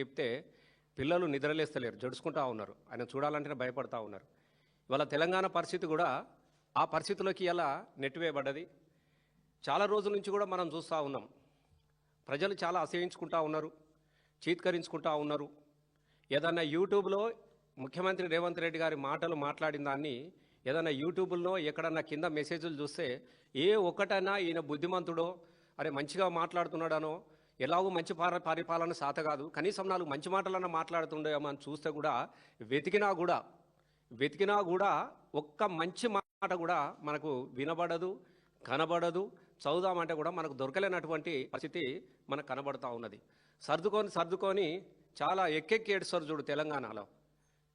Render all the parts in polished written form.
చెప్తే పిల్లలు నిద్రలేస్తలేరు, జడుచుకుంటా ఉన్నారు. ఆయన చూడాలంటేనే భయపడతా ఉన్నారు. ఇవాళ తెలంగాణ పరిస్థితి కూడా ఆ పరిస్థితిలోకి ఇలా నెట్టివేయబడ్డది. చాలా రోజుల నుంచి కూడా మనం చూస్తూ ఉన్నాం. ప్రజలు చాలా అసహించుకుంటా ఉన్నారు, చీత్కరించుకుంటా ఉన్నారు. ఏదన్నా యూట్యూబ్లో ముఖ్యమంత్రి రేవంత్ రెడ్డి గారి మాటలు మాట్లాడిన దాన్ని ఏదన్నా యూట్యూబ్లో ఎక్కడన్నా కింద మెసేజ్లు చూస్తే ఏ ఒక్కటైనా ఈయన బుద్ధిమంతుడో, అరే మంచిగా మాట్లాడుతున్నాడనో, ఎలాగో మంచి పరిపాలన సాత కాదు, కనీసం 4 మంచి మాటలన్నా మాట్లాడుతుండేమో అని చూస్తే కూడా వెతికినా కూడా ఒక్క మంచి మాట కూడా మనకు వినబడదు, కనబడదు. చదువుదామంటే కూడా మనకు దొరకలేనటువంటి పరిస్థితి మనకు కనబడుతూ ఉన్నది. సర్దుకొని చాలా ఎక్కెక్కి ఏడుస్తారు చూడు. తెలంగాణలో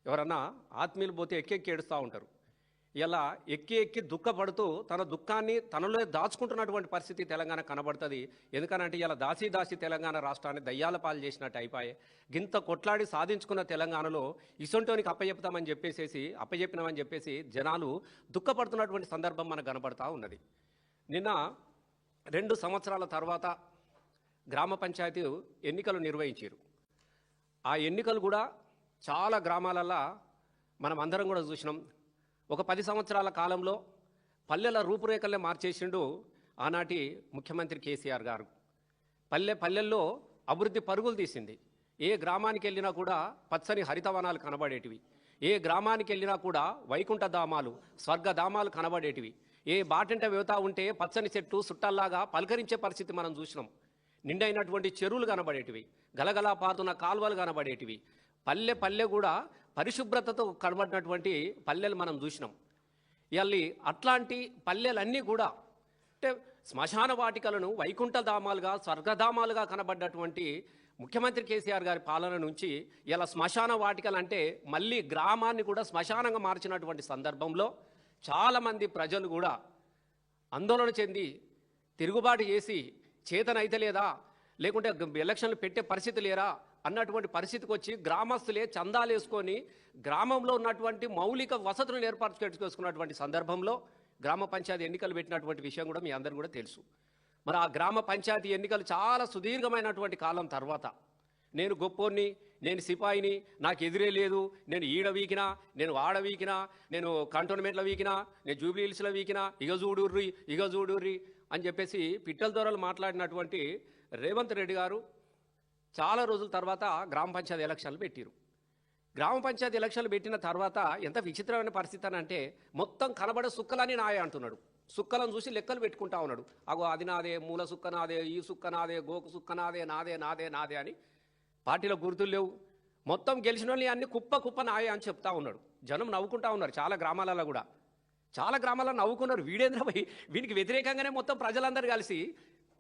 ఎవరన్నా ఆత్మీయులు పోతే ఎక్కెక్కి ఏడుస్తూ ఉంటారు. ఇలా ఎక్కి దుఃఖపడుతూ తన దుఃఖాన్ని తనలో దాచుకుంటున్నటువంటి పరిస్థితి తెలంగాణ కనబడుతుంది. ఎందుకనంటే ఇలా దాసి తెలంగాణ రాష్ట్రాన్ని దయ్యాల పాలు చేసినట్టు అయిపోయి గింత కొట్లాడి సాధించుకున్న తెలంగాణలో ఇసొంటోనికి అప్పచెప్పినామని చెప్పేసి జనాలు దుఃఖపడుతున్నటువంటి సందర్భం మనకు కనబడతా ఉన్నది. నిన్న 2 సంవత్సరాల తర్వాత గ్రామ పంచాయతీ ఎన్నికలు నిర్వహించారు. ఆ ఎన్నికలు కూడా చాలా గ్రామాలల్లో మనం అందరం కూడా చూసినాం. ఒక 10 సంవత్సరాల కాలంలో పల్లెల రూపురేఖలనే మార్చేసిండు ఆనాటి ముఖ్యమంత్రి కేసీఆర్ గారు. పల్లెల్లో అభివృద్ధి పరుగులు తీసింది. ఏ గ్రామానికి వెళ్ళినా కూడా పచ్చని హరితవనాలు కనబడేటివి. ఏ గ్రామానికి వెళ్ళినా కూడా వైకుంఠధామాలు, స్వర్గధామాలు కనబడేటివి. ఏ బాటంట వెళ్తా ఉంటే పచ్చని చెట్టు చుట్టాల్లాగా పలకరించే పరిస్థితి మనం చూసినాం. నిండైనటువంటి చెరువులు కనబడేటివి, గలగలా పారుతున్న కాలువలు కనబడేటివి. పల్లె కూడా పరిశుభ్రతతో కనబడినటువంటి పల్లెలు మనం చూసినాం. ఇవాళ అట్లాంటి పల్లెలన్నీ కూడా అంటే శ్మశాన వాటికలను వైకుంఠధామాలుగా, స్వర్గధామాలుగా కనబడ్డటువంటి ముఖ్యమంత్రి కేసీఆర్ గారి పాలన నుంచి ఇలా శ్మశాన వాటికలు అంటే మళ్ళీ గ్రామాన్ని కూడా శ్మశానంగా మార్చినటువంటి సందర్భంలో చాలామంది ప్రజలు కూడా ఆందోళన చెంది తిరుగుబాటు చేసి చేతనైతే లేదా, లేకుంటే ఎలక్షన్లు పెట్టే పరిస్థితి లేరా అన్నటువంటి పరిస్థితికి వచ్చి గ్రామస్తులే చందాలు వేసుకొని గ్రామంలో ఉన్నటువంటి మౌలిక వసతులను ఏర్పాటు చేసుకున్నటువంటి సందర్భంలో గ్రామ పంచాయతీ ఎన్నికలు పెట్టినటువంటి విషయం కూడా మీ అందరూ కూడా తెలుసు. మరి ఆ గ్రామ పంచాయతీ ఎన్నికలు చాలా సుదీర్ఘమైనటువంటి కాలం తర్వాత నేను గొప్పోని, నేను సిపాయిని, నాకు ఎదురే లేదు, నేను ఈడ వీకినా, నేను ఆడ వీకినా, నేను కంటోన్మెంట్లో వీకినా, నేను జూబ్లీ హిల్స్లో వీకినా, ఇగ చూడుర్రి అని చెప్పేసి పిట్టల దొరలు మాట్లాడినటువంటి రేవంత్ రెడ్డి గారు చాలా రోజుల తర్వాత గ్రామ పంచాయతీ ఎలక్షన్లు పెట్టారు. గ్రామ పంచాయతీ ఎలక్షన్లు పెట్టిన తర్వాత ఎంత విచిత్రమైన పరిస్థితి అని అంటే మొత్తం కనబడే సుక్కలని నాయ అంటున్నాడు. సుక్కలను చూసి లెక్కలు పెట్టుకుంటా ఉన్నాడు. అగో అది నాదే, మూల సుక్క నాదే, ఈ సుక్క నాదే, గోకు సుక్క నాదే, నాదే అని. పార్టీలో గుర్తులు లేవు. మొత్తం గెలిచిన వాళ్ళని అన్ని కుప్ప నాయ అని చెప్తా ఉన్నాడు. జనం నవ్వుకుంటా ఉన్నారు. చాలా గ్రామాలలో నవ్వుకున్నారు. వీనికి వ్యతిరేకంగానే మొత్తం ప్రజలందరూ కలిసి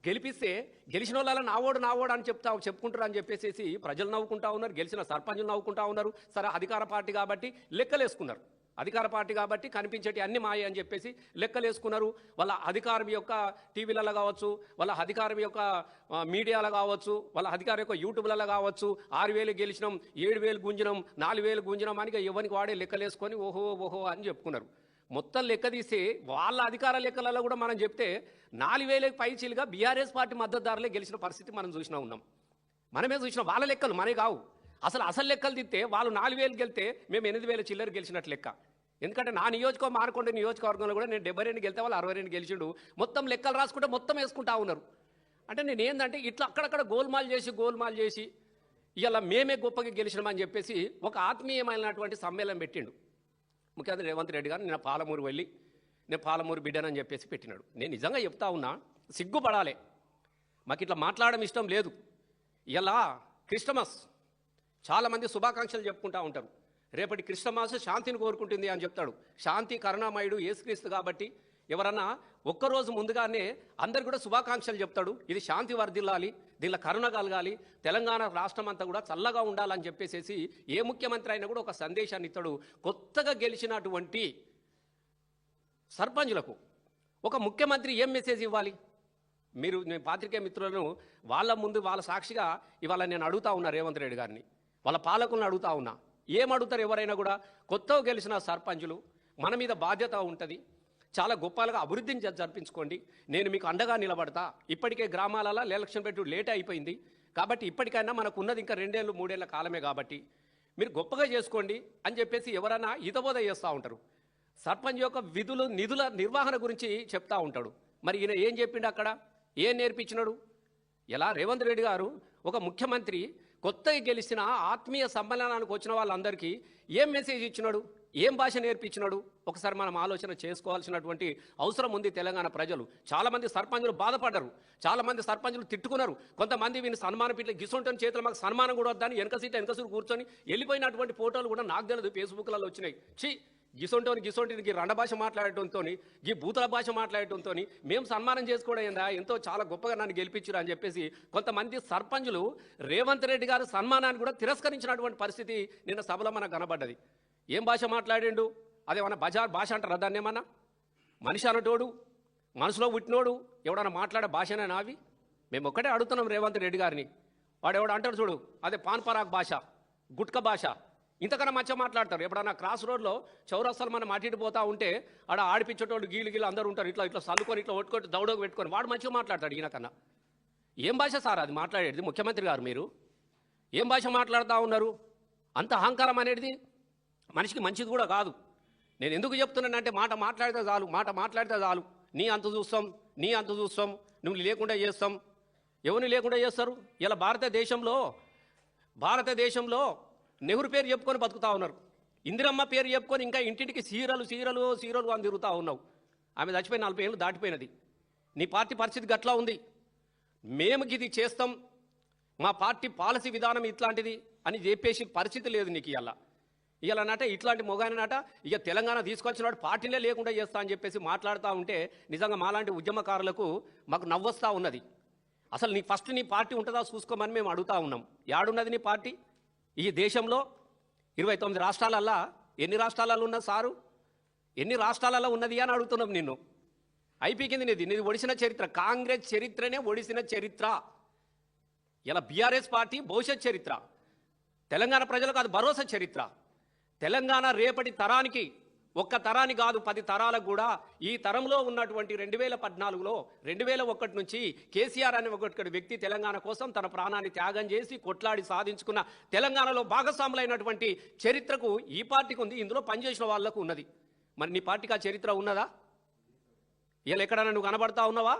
గెలిపిస్తే గెలిచిన వాళ్ళ నావోడు అని చెప్పుకుంటారు అని చెప్పేసి ప్రజలు నవ్వుకుంటా ఉన్నారు. గెలిచిన సర్పంచులు నవ్వుకుంటా ఉన్నారు. సరే అధికార పార్టీ కాబట్టి లెక్కలేసుకున్నారు. అధికార పార్టీ కాబట్టి కనిపించేటి అన్ని మాయ అని చెప్పేసి లెక్కలేసుకున్నారు. వాళ్ళ అధికారం యొక్క టీవీలలో కావచ్చు, వాళ్ళ అధికారం యొక్క మీడియాలో కావచ్చు, వాళ్ళ అధికారం యొక్క యూట్యూబ్లలో కావచ్చు, 6,000 గెలిచినాం, 7,000 గుంజినాం, 4,000 గుంజినాం అని ఎవరికి వాడే లెక్కలేసుకొని ఓహో అని చెప్పుకున్నారు. మొత్తం లెక్క తీసి వాళ్ళ అధికార లెక్కలలో కూడా మనం చెప్తే 4,000 పైచీలుగా బీఆర్ఎస్ పార్టీ మద్దతుదారులే గెలిచిన పరిస్థితి మనం చూసినాం. మనమే చూసినాం. వాళ్ళ లెక్కలు మనే కావు. అసలు లెక్కలు తిస్తే వాళ్ళు 4,000 గెలితే మేము 8,000 చిల్లర గెలిచినట్లు లెక్క. ఎందుకంటే నా మారకొండ నియోజకవర్గంలో కూడా నేను 72 గెలితే వాళ్ళు 62 గెలిచిండు. మొత్తం లెక్కలు రాసుకుంటే మొత్తం వేసుకుంటా ఉన్నారు. అంటే నేను ఏంటంటే ఇట్లా అక్కడక్కడ గోల్మాల్ చేసి ఇలా మేమే గొప్పగా గెలిచినామని చెప్పేసి ఒక ఆత్మీయమైనటువంటి సమ్మేళనం పెట్టిండు ముఖ్యమంత్రి రేవంత్ రెడ్డి గారు. నేను పాలమూరు వెళ్ళి నేను పాలమూరు బిడ్డనని చెప్పేసి పెట్టినాడు. నేను నిజంగా చెప్తా ఉన్నా, సిగ్గుపడాలి. మాకు ఇట్లా మాట్లాడడం ఇష్టం లేదు. ఇలా క్రిస్టమస్ చాలామంది శుభాకాంక్షలు చెప్పుకుంటూ ఉంటారు. రేపటి క్రిస్టమస్ శాంతిని కోరుకుంటుంది అని చెప్తాడు. శాంతి కరుణామయుడు యేసుక్రీస్తు కాబట్టి ఎవరన్నా ఒక్కరోజు ముందుగానే అందరు కూడా శుభాకాంక్షలు చెప్తాడు. ఇది శాంతి వర్ధిల్లాలి, దీనిలో కరుణ కలగాలి, తెలంగాణ రాష్ట్రం అంతా కూడా చల్లగా ఉండాలని చెప్పేసి ఏ ముఖ్యమంత్రి అయినా కూడా ఒక సందేశాన్ని ఇస్తాడు. కొత్తగా గెలిచినటువంటి సర్పంచులకు ఒక ముఖ్యమంత్రి ఏం మెసేజ్ ఇవ్వాలి? నేను పాత్రికేయ మిత్రులను వాళ్ళ సాక్షిగా ఇవాళ నేను అడుగుతా ఉన్నా రేవంత్ రెడ్డి గారిని, వాళ్ళ పాలకులను అడుగుతా ఉన్నా. ఏం అడుగుతారు ఎవరైనా కూడా? కొత్తగా గెలిచిన సర్పంచులు మన మీద బాధ్యత ఉంటుంది, చాలా గొప్పగా అభివృద్ధిని జరిపించుకోండి, నేను మీకు అండగా నిలబడతా. ఇప్పటికే గ్రామాలలో ఎలక్షన్ పెట్టు లేట్ అయిపోయింది కాబట్టి ఇప్పటికైనా మనకు ఉన్నది ఇంకా 2 ఏళ్ళు 3 ఏళ్ల కాలమే కాబట్టి మీరు గొప్పగా చేసుకోండి అని చెప్పేసి ఎవరైనా హితబోధ చేస్తూ ఉంటారు. సర్పంచ్ యొక్క విధులు నిధుల నిర్వహణ గురించి చెప్తా ఉంటాడు. మరి ఈయన ఏం చెప్పిండు అక్కడ? ఏం నేర్పించినాడు? ఎలా రేవంత్ రెడ్డి గారు ఒక ముఖ్యమంత్రి కొత్తగా గెలిచిన ఆత్మీయ సమ్మేళనానికి వచ్చిన వాళ్ళందరికీ ఏం మెసేజ్ ఇచ్చినాడు? ఏం భాష నేర్పించినాడు? ఒకసారి మనం ఆలోచన చేసుకోవాల్సినటువంటి అవసరం ఉంది. తెలంగాణ ప్రజలు చాలామంది సర్పంచులు బాధపడ్డారు, చాలామంది సర్పంచులు తిట్టుకున్నారు. కొంతమంది వీని సన్మాన పీట్ల గిసొంటని చేతులు మాకు సన్మానం కూడా వద్దని వెనకసూరు కూర్చొని వెళ్ళిపోయినటువంటి ఫోటోలు కూడా నాకు తెలియదు ఫేస్బుక్లలో వచ్చినాయి. గిసొంటికి రండ భాష మాట్లాడటంతో ఈ బూతుల భాష మాట్లాడటంతో మేము సన్మానం చేసుకోవడం ఏందా, ఎంతో చాలా గొప్పగా నన్ను గెలిపించారు అని చెప్పేసి కొంతమంది సర్పంచులు రేవంత్ రెడ్డి గారు సన్మానాన్ని కూడా తిరస్కరించినటువంటి పరిస్థితి నిన్న సభలో మనకు కనబడ్డది. ఏం భాష మాట్లాడిండు? అదేమన్నా బజార్ భాష అంటారా దాన్ని? ఏమన్నా మనిషి అనటోడు, మనసులో పుట్టినోడు ఎవడన్నా మాట్లాడే భాషనే నావి? మేము ఒక్కటే అడుగుతున్నాం రేవంత్ రెడ్డి గారిని. వాడు ఎవడు అంటాడు చూడు, అదే పాన్ పరాగ్ భాష, గుట్క భాష, ఇంతకన్నా మంచిగా మాట్లాడతారు. ఎప్పుడన్నా క్రాస్ రోడ్లో చౌరస్తాలు మనం అటు పోతా ఉంటే ఆడ ఆడిపించేటోళ్ళు గీలు అందరూ ఉంటారు. ఇట్లా చల్లుకొని ఇట్లా ఒట్టుకొని దౌడకు పెట్టుకొని వాడు మంచిగా మాట్లాడతాడు. ఈయనకన్నా ఏం భాష సార్ అది మాట్లాడేది? ముఖ్యమంత్రి గారు మీరు ఏం భాష మాట్లాడుతూ ఉన్నారు? అంత అహంకారం అనేది మనిషికి మంచిది కూడా కాదు. నేను ఎందుకు చెప్తున్నానంటే మాట మాట్లాడితే చాలు నీ అంత చూస్తాం నువ్వు లేకుండా చేస్తాం. ఎవరిని లేకుండా చేస్తారు? ఇలా భారతదేశంలో నెహ్రూ పేరు చెప్పుకొని బతుకుతా ఉన్నారు. ఇందిరమ్మ పేరు చెప్పుకొని ఇంకా ఇంటింటికి సీరలు అని తిరుగుతూ ఉన్నావు. ఆమె చచ్చిపోయి 40 ఏళ్ళు దాటిపోయినది. నీ పార్టీ పరిస్థితి గట్లా ఉంది. మేము ఇది చేస్తాం, మా పార్టీ పాలసీ విధానం ఇట్లాంటిది అని చెప్పేసి పరిస్థితి లేదు నీకు. ఇవాళ ఇట్లాంటి మొగానట ఇక తెలంగాణ తీసుకొచ్చినాడు పార్టీలే లేకుండా చేస్తా అని చెప్పేసి మాట్లాడుతూ ఉంటే నిజంగా మాలాంటి ఉద్యమకారులకు మాకు నవ్వొస్తూ ఉన్నది. అసలు నీ పార్టీ ఉంటుందా చూసుకోమని మేము అడుగుతూ ఉన్నాం. యాడున్నది నీ పార్టీ? ఈ దేశంలో 29 రాష్ట్రాలల్లా ఎన్ని రాష్ట్రాలలో ఉన్నది సారు? ఎన్ని రాష్ట్రాలలో ఉన్నది అని అడుగుతున్నాం నిన్ను. అయిపోయింది నీది ఒడిసిన చరిత్ర. కాంగ్రెస్ చరిత్రనే ఒడిసిన చరిత్ర. ఇలా బీఆర్ఎస్ పార్టీ భవిష్యత్ చరిత్ర. తెలంగాణ ప్రజలకు అది భరోసా చరిత్ర. తెలంగాణ రేపటి తరానికి, ఒక్క తరాని కాదు 10 తరాలకు కూడా ఈ తరంలో ఉన్నటువంటి 2014లో 2001 నుంచి కేసీఆర్ అనే ఒక వ్యక్తి తెలంగాణ కోసం తన ప్రాణాన్ని త్యాగం చేసి కొట్లాడి సాధించుకున్న తెలంగాణలో భాగస్వాములైనటువంటి చరిత్రకు ఈ పార్టీకి ఉంది, ఇందులో పనిచేసిన వాళ్లకు ఉన్నది. మరి నీ పార్టీకి ఆ చరిత్ర ఉన్నదా? ఇవాళ ఎక్కడైనా నువ్వు కనబడతా ఉన్నావా?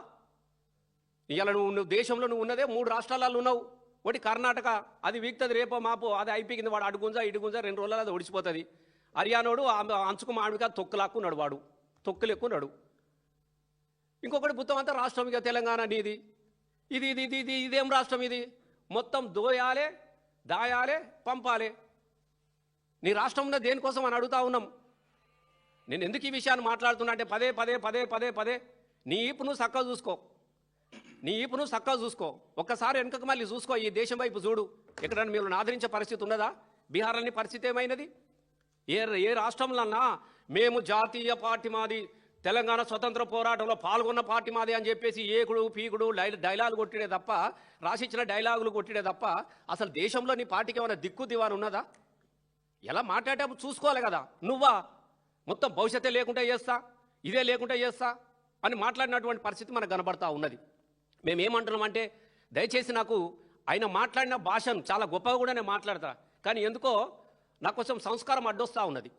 ఇవాళ నువ్వు దేశంలో నువ్వు ఉన్నదే 3 రాష్ట్రాలలో ఉన్నావు. ఒకటి కర్ణాటక, అది వీక్తుంది రేపో మాపో, అది అయిపోయింది. వాడు అడుగుంజా 2 రోజులలో అది ఒడిచిపోతుంది. హర్యానాడు అంచుకు మామిడిగా తొక్కులాక్కున్నాడు, వాడు తొక్కులెక్కున్నాడు. ఇంకొకటి మొత్తం అంతా రాష్ట్రం ఇక తెలంగాణ నీది. ఇదేం రాష్ట్రం ఇది? మొత్తం దోయాలే, దాయాలే, పంపాలే. నీ రాష్ట్రం ఉన్న దేనికోసం అని అడుగుతా ఉన్నాం. నేను ఎందుకు ఈ విషయాన్ని మాట్లాడుతున్నా అంటే పదే నీ ఈపు నువ్వు చక్కగా చూసుకో. ఒక్కసారి వెనుకకు మళ్ళీ చూసుకో, ఈ దేశం వైపు చూడు. ఎక్కడన్నా మీరు ఆదరించే పరిస్థితి ఉన్నదా? బీహార్లోని పరిస్థితి ఏమైనది? ఏ రాష్ట్రంలోన్నా మేము జాతీయ పార్టీ మాది, తెలంగాణ స్వతంత్ర పోరాటంలో పాల్గొన్న పార్టీ మాది అని చెప్పేసి ఏకుడు పీకుడు డైలాగులు కొట్టిడే తప్ప, రాసిచ్చిన డైలాగులు కొట్టిడే తప్ప అసలు దేశంలో నీ పార్టీకి ఏమైనా దిక్కు దివాను ఉన్నదా? ఎలా మాట్లాడేటప్పుడు చూసుకోవాలి కదా. నువ్వా మొత్తం భవిష్యత్తే లేకుండా చేస్తా, ఇదే లేకుండా చేస్తా అని మాట్లాడినటువంటి పరిస్థితి మనకు కనబడతా ఉన్నది. మేమేమంటున్నామంటే దయచేసి నాకు ఆయన మాట్లాడిన భాషను చాలా గొప్పగా కూడా నేను మాట్లాడతా, కానీ ఎందుకో నా కోసం సంస్కారం అడ్డొస్తూ ఉన్నది.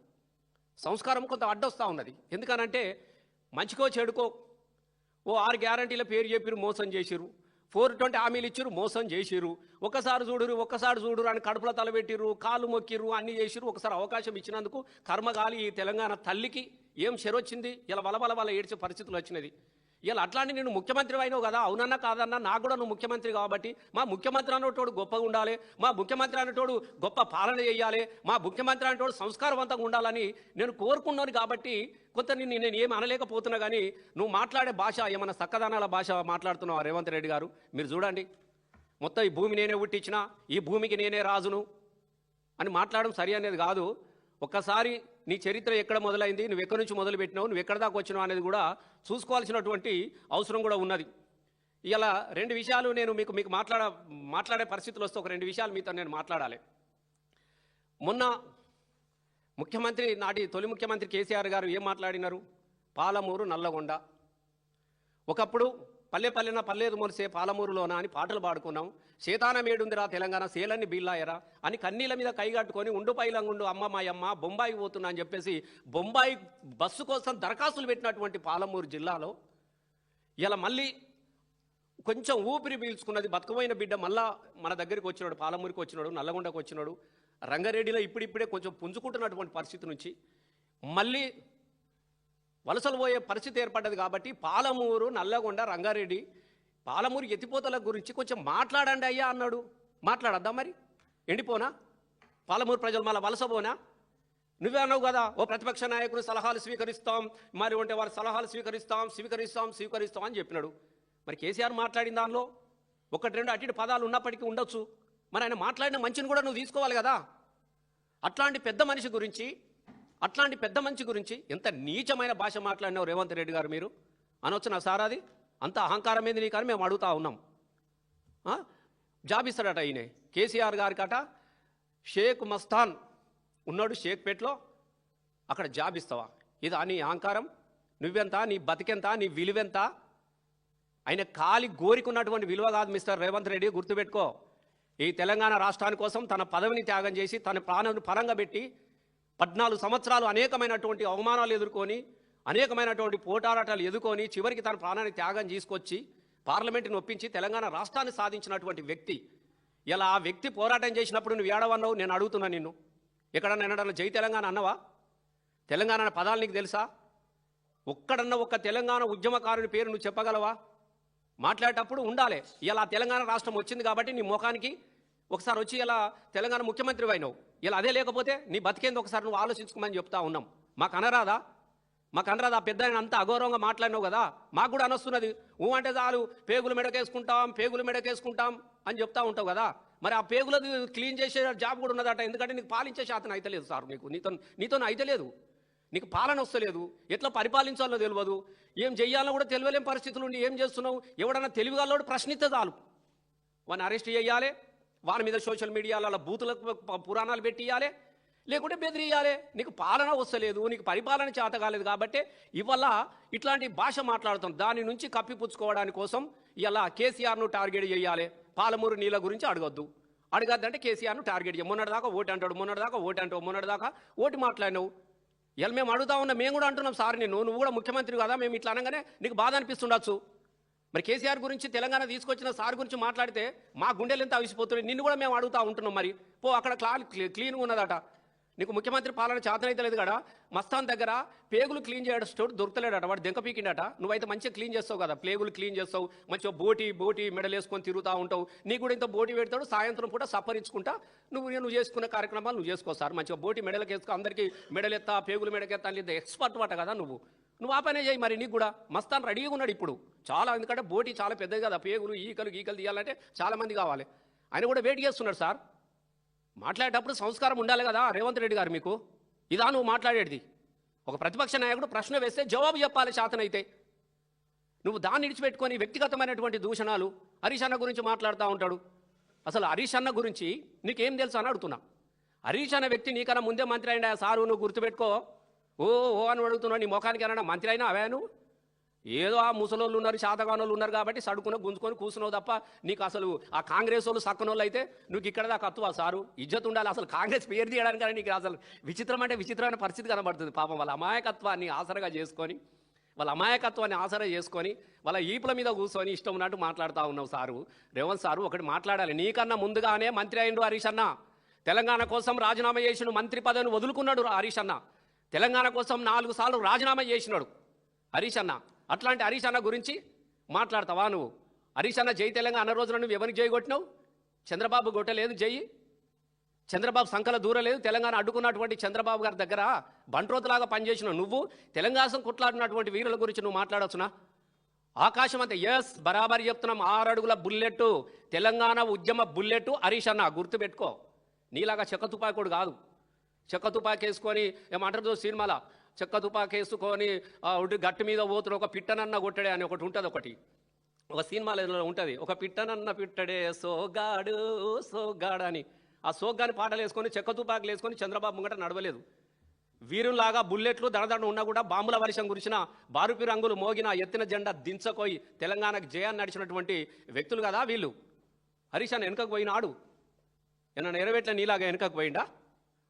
సంస్కారం కొంత అడ్డొస్తూ ఉన్నది. ఎందుకనంటే మంచికో చెడుకో 6 గ్యారంటీల పేరు చెప్పిరు, మోసం చేసిరు. 420 హామీలు ఇచ్చిరు, మోసం చేసిరు. ఒక్కసారి చూడురు అని కడుపులో తలబెట్టిరు, కాళ్ళు మొక్కిరు, అన్నీ చేసిరు. ఒకసారి అవకాశం ఇచ్చినందుకు కర్మగాలి ఈ తెలంగాణ తల్లికి ఏం చెరొచ్చింది? ఇలా వల ఏడ్చే పరిస్థితులు వచ్చినది. ఇలా అట్లాంటి నేను ముఖ్యమంత్రి అయినావు కదా, అవునన్నా కాదన్నా నాకు కూడా నువ్వు ముఖ్యమంత్రి కాబట్టి మా ముఖ్యమంత్రి అనేటోడు గొప్పగా ఉండాలి, మా ముఖ్యమంత్రి అనేటోడు గొప్ప పాలన చేయాలి, మా ముఖ్యమంత్రి అనేటోడు సంస్కారవంతంగా ఉండాలని నేను కోరుకున్నాను. కాబట్టి కొంత నేను ఏమి అనలేకపోతున్నా, కానీ నువ్వు మాట్లాడే భాష ఏమన్నా చక్కదనాల భాష మాట్లాడుతున్నావు రేవంత్ రెడ్డి గారు. మీరు చూడండి, మొత్తం ఈ భూమి నేనే పుట్టించిన, ఈ భూమికి నేనే రాజును అని మాట్లాడడం సరి అనేది కాదు. ఒక్కసారి నీ చరిత్ర ఎక్కడ మొదలైంది, నువ్వు ఎక్కడి నుంచి మొదలుపెట్టినావు, నువ్వు ఎక్కడ దాకా వచ్చినావు అనేది కూడా చూసుకోవాల్సినటువంటి అవసరం కూడా ఉన్నది. ఇలా 2 విషయాలు నేను మీకు మాట్లాడే పరిస్థితులు వస్తే ఒక 2 విషయాలు మీతో నేను మాట్లాడాలి. మొన్న తొలి ముఖ్యమంత్రి కేసీఆర్ గారు ఏం మాట్లాడినారు? పాలమూరు, నల్లగొండ. ఒకప్పుడు పల్లె పల్లెన పల్లేదు మొలిసే పాలమూరులోన అని పాటలు పాడుకున్నాం. శేతానం ఏడుందిరా తెలంగాణ సేలన్ని బీళ్ళాయరా అని కన్నీళ్ళ మీద కైగట్టుకొని ఉండు పైలంగుండు అమ్మ మాయమ్మ బొంబాయి పోతున్నా అని చెప్పేసి బొంబాయి బస్సు కోసం దరఖాస్తులు పెట్టినటువంటి పాలమూరు జిల్లాలో ఇలా మళ్ళీ కొంచెం ఊపిరి పీల్చుకున్నది బతుకుపోయిన బిడ్డ మళ్ళా మన దగ్గరికి వచ్చినాడు, పాలమూరికి వచ్చినాడు, నల్లగొండకు వచ్చినాడు. రంగారెడ్డిలో ఇప్పుడిప్పుడే కొంచెం పుంజుకుంటున్నటువంటి పరిస్థితి నుంచి మళ్ళీ వలసలు పోయే పరిస్థితి ఏర్పడ్డది. కాబట్టి పాలమూరు, నల్లగొండ, రంగారెడ్డి, పాలమూరు ఎత్తిపోతల గురించి కొంచెం మాట్లాడండి అయ్యా అన్నాడు. మాట్లాడద్దా మరి? ఎండిపోనా పాలమూరు ప్రజలు మళ్ళీ వలస పోనా? నువ్వే అన్నావు కదా, ఓ ప్రతిపక్ష నాయకుడు సలహాలు స్వీకరిస్తాం, మరి ఉంటే వారి సలహాలు స్వీకరిస్తాం అని చెప్పినాడు. మరి కేసీఆర్ మాట్లాడిన దానిలో ఒకటి రెండు అటు పదాలు ఉన్నప్పటికీ ఉండొచ్చు. మరి ఆయన మాట్లాడిన మంచిని కూడా నువ్వు తీసుకోవాలి కదా. అట్లాంటి పెద్ద మనిషి గురించి ఎంత నీచమైన భాష మాట్లాడినావు రేవంత్ రెడ్డి గారు మీరు అనొచ్చు నా సారాది. అంత అహంకారం ఏంది నీకు అని మేము అడుగుతా ఉన్నాం. జాబ్ ఇస్తాడట ఈయన కేసీఆర్ గారికి అట. షేక్ మస్తాన్ ఉన్నాడు షేక్పేట్లో, అక్కడ జాబ్ ఇస్తావా? ఇది నీ అహంకారం? నువ్వెంత, నీ బతికెంత, నీ విలువెంత? ఆయన కాలి గోరికున్నటువంటి విలువ కాదు మిస్టర్ రేవంత్ రెడ్డి, గుర్తుపెట్టుకో. ఈ తెలంగాణ రాష్ట్రాని కోసం తన పదవిని త్యాగం చేసి తన ప్రాణాన్ని పరంగా పెట్టి 14 సంవత్సరాలు అనేకమైనటువంటి అవమానాలు ఎదుర్కొని, అనేకమైనటువంటి పోటాటాలు ఎదుర్కొని చివరికి తన ప్రాణాన్ని త్యాగం చేసుకొచ్చి పార్లమెంటుని ఒప్పించి తెలంగాణ రాష్ట్రాన్ని సాధించినటువంటి వ్యక్తి. ఇలా ఆ వ్యక్తి పోరాటం చేసినప్పుడు నువ్వు ఏడవన్నావు? నేను అడుగుతున్నా నిన్ను, ఎక్కడన్నా జై తెలంగాణ అన్నవా? తెలంగాణ అనే పదాలు నీకు తెలుసా? ఒక్క తెలంగాణ ఉద్యమకారుని పేరు నువ్వు చెప్పగలవా? మాట్లాడేటప్పుడు ఉండాలి. ఇలా తెలంగాణ రాష్ట్రం వచ్చింది కాబట్టి నీ ముఖానికి ఒకసారి వచ్చి ఇలా తెలంగాణ ముఖ్యమంత్రి అయినావు. ఇలా అదే లేకపోతే నీ బతికేంది ఒకసారి నువ్వు ఆలోచించుకోమని చెప్తా ఉన్నాం. మాకు అనరాదా పెద్ద అంత అగౌరవంగా మాట్లాడినావు కదా, మాకు కూడా అనొస్తున్నది. అంటే చాలు పేగులు మెడకేసుకుంటాం అని చెప్తా ఉంటావు కదా. మరి ఆ పేగులది క్లీన్ చేసే జాబ్ కూడా ఉన్నదట. ఎందుకంటే నీకు పాలించే శాతం అయితలేదు సార్, నీతో అయితలేదు, నీకు పాలన వస్తలేదు, ఎట్లా పరిపాలించాలో తెలియదు, ఏం చెయ్యాలో కూడా తెలియలేని పరిస్థితులు ఉండి ఏం చేస్తున్నావు? ఎవడన్నా తెలివిగాలోడు ప్రశ్నిస్తే చాలు వాడిని అరెస్ట్ చేయాలి, వారి మీద సోషల్ మీడియాలో బూతులకు పురాణాలు పెట్టియాలి, లేకుంటే బెదిరియాలి. నీకు పాలన వస్తలేదు, నీకు పరిపాలన చేత కాలేదు కాబట్టి ఇవాళ ఇట్లాంటి భాష మాట్లాడుతాం. దాని నుంచి కప్పిపుచ్చుకోవడానికి కోసం ఇలా కేసీఆర్ను టార్గెట్ చేయాలి. పాలమూరు నీళ్ళ గురించి అడగద్దంటే కేసీఆర్ను టార్గెట్ చేయాలి. మొన్నటిదాకా ఓటు మాట్లాడినావు. ఇలా మేము అడుగుతా ఉన్నాం, మేము కూడా అంటున్నాం సార్, నువ్వు కూడా ముఖ్యమంత్రి కదా, మేము ఇట్లా అనగానే నీకు బాధ అనిపిస్తుండొచ్చు. మరి కేసీఆర్ గురించి తెలంగాణ తీసుకొచ్చిన సార్ గురించి మాట్లాడితే మా గుండెలు ఎంత అవిసిపోతున్నాయి. నిన్ను కూడా మేము అడుగుతా ఉంటున్నాం. మరి అక్కడ క్లీన్గా ఉన్నదట. నీకు ముఖ్యమంత్రి పాలన చేతనైతే లేదు కదా. మస్తాన్ దగ్గర పేగులు క్లీన్ చేయడం స్టోర్ దొరకలేడట, వాడు దెంక పీకిండట. నువ్వైతే మంచిగా క్లీన్ చేస్తావు కదా, పేగులు క్లీన్ చేస్తావు, మంచిగా బోటి మెడలేసుకొని తిరుగుతూ ఉంటావు. నీకు కూడా ఇంత బోటి పెడతాడు, సాయంత్రం పూట సప్పరించుకుంటా నువ్వు చేసుకున్న కార్యక్రమాలు నువ్వు చేసుకో సార్. మంచిగా బోటి మెడలకు వేసుకో, అందరికీ మెడలెత్తా పేగులు మెడకెత్తా అని ఎక్స్పర్ట్ వాట కదా నువ్వు ఆ పనే చేయి. మరి నీకు కూడా మస్తాన్ రెడీగా ఉన్నాడు ఇప్పుడు చాలా, ఎందుకంటే బోటి చాలా పెద్దది కదా, పేగులు ఈకలు తీయాలంటే చాలా మంది కావాలి. ఆయన కూడా వెయిట్ చేస్తున్నాడు సార్. మాట్లాడేటప్పుడు సంస్కారం ఉండాలి కదా రేవంత్ రెడ్డి గారు, మీకు ఇదా నువ్వు మాట్లాడేది? ఒక ప్రతిపక్ష నాయకుడు ప్రశ్న వేస్తే జవాబు చెప్పాలి శాతనైతే. నువ్వు దాన్ని విడిచిపెట్టుకొని వ్యక్తిగతమైనటువంటి దూషణాలు హరీష్ అన్న గురించి మాట్లాడుతూ ఉంటాడు. అసలు హరీష్ అన్న గురించి నీకేం తెలుసు అని అడుగుతున్నా. హరీష్ అన్న వ్యక్తి నీకన్నా ముందే మంత్రి అయినా సారు, నువ్వు గుర్తుపెట్టుకో. ఓ అని అడుగుతున్నావు, నీ ముఖానికి ఏమన్నా మంత్రి అయినా అవేను? ఏదో ఆ ముసలోళ్ళు ఉన్నారు, శాతగానోళ్ళు ఉన్నారు కాబట్టి గుంజుకొని కూర్చున్నావు తప్ప నీకు అసలు ఆ కాంగ్రెస్ వాళ్ళు సక్కనోళ్ళు అయితే నువ్వు ఇక్కడ దాకా అత్తువా సారు? ఇజ్జత్ ఉండాలి. అసలు కాంగ్రెస్ పేరు తీయడానికి కానీ నీకు అసలు విచిత్రమైన పరిస్థితి కనబడుతుంది. పాపం వాళ్ళ అమాయకత్వాన్ని ఆసరగా చేసుకొని వాళ్ళ ఈపుల మీద కూర్చొని ఇష్టం ఉన్నట్టు మాట్లాడుతూ ఉన్నావు సారు. రేవంత్ సారు ఒకటి మాట్లాడాలి. నీకన్నా ముందుగానే మంత్రి అయిండు హరీష్ అన్న. తెలంగాణ కోసం రాజీనామా చేసిన మంత్రి పదవిని వదులుకున్నాడు హరీష్ అన్న. తెలంగాణ కోసం 4 సార్లు రాజీనామా చేసినాడు హరీష్ అన్న. అట్లాంటి హరీష్ అన్న గురించి మాట్లాడతావా నువ్వు? హరీష్ అన్న జై తెలంగాణ అన్న రోజున నువ్వు ఎవరికి జై కొట్టినావు? చంద్రబాబు కొట్టలేదు జై. చంద్రబాబు సంకల దూరలేదు. తెలంగాణ అడ్డుకున్నటువంటి చంద్రబాబు గారి దగ్గర బంట్రోతులాగా పనిచేసినావు నువ్వు. తెలంగాణ కొట్లాడినటువంటి వీరుల గురించి నువ్వు మాట్లాడవచ్చునా? ఆకాశం అంతే. ఎస్, బరాబరి చెప్తున్నాం. 6 అడుగుల బుల్లెట్, తెలంగాణ ఉద్యమ బుల్లెట్ హరీష్ అన్న, గుర్తుపెట్టుకో. నీలాగా చెక్క తుపాకుడు కాదు. చెక్క తుపాకి వేసుకొని ఏమంటారు సినిమాలో, చెక్క తుపాకి వేసుకొని గట్టు మీద పోతున్న ఒక పిట్టనన్న కొట్టడే అని ఒకటి ఉంటుంది. ఒక సినిమాలో ఉంటుంది, ఒక పిట్టనన్న పిట్టడే సోగాడు అని. ఆ సోగ్గాని పాటలు వేసుకొని చెక్క తుపాకులు వేసుకొని చంద్రబాబు ముంగట నడవలేదు. వీరులాగా బుల్లెట్లు దడదడ ఉన్నా కూడా బాంబుల వర్షం కురిసిన బారుపి రంగులు మోగిన ఎత్తిన జెండా దించకోయి తెలంగాణకు జయాన్ని నడిచినటువంటి వ్యక్తులు కదా వీళ్ళు. హరీష్ అన్న వెనుకకు పోయినాడు, ఏమన్నా నెరవేట్ల నీలాగా వెనుకకు పోయిండా?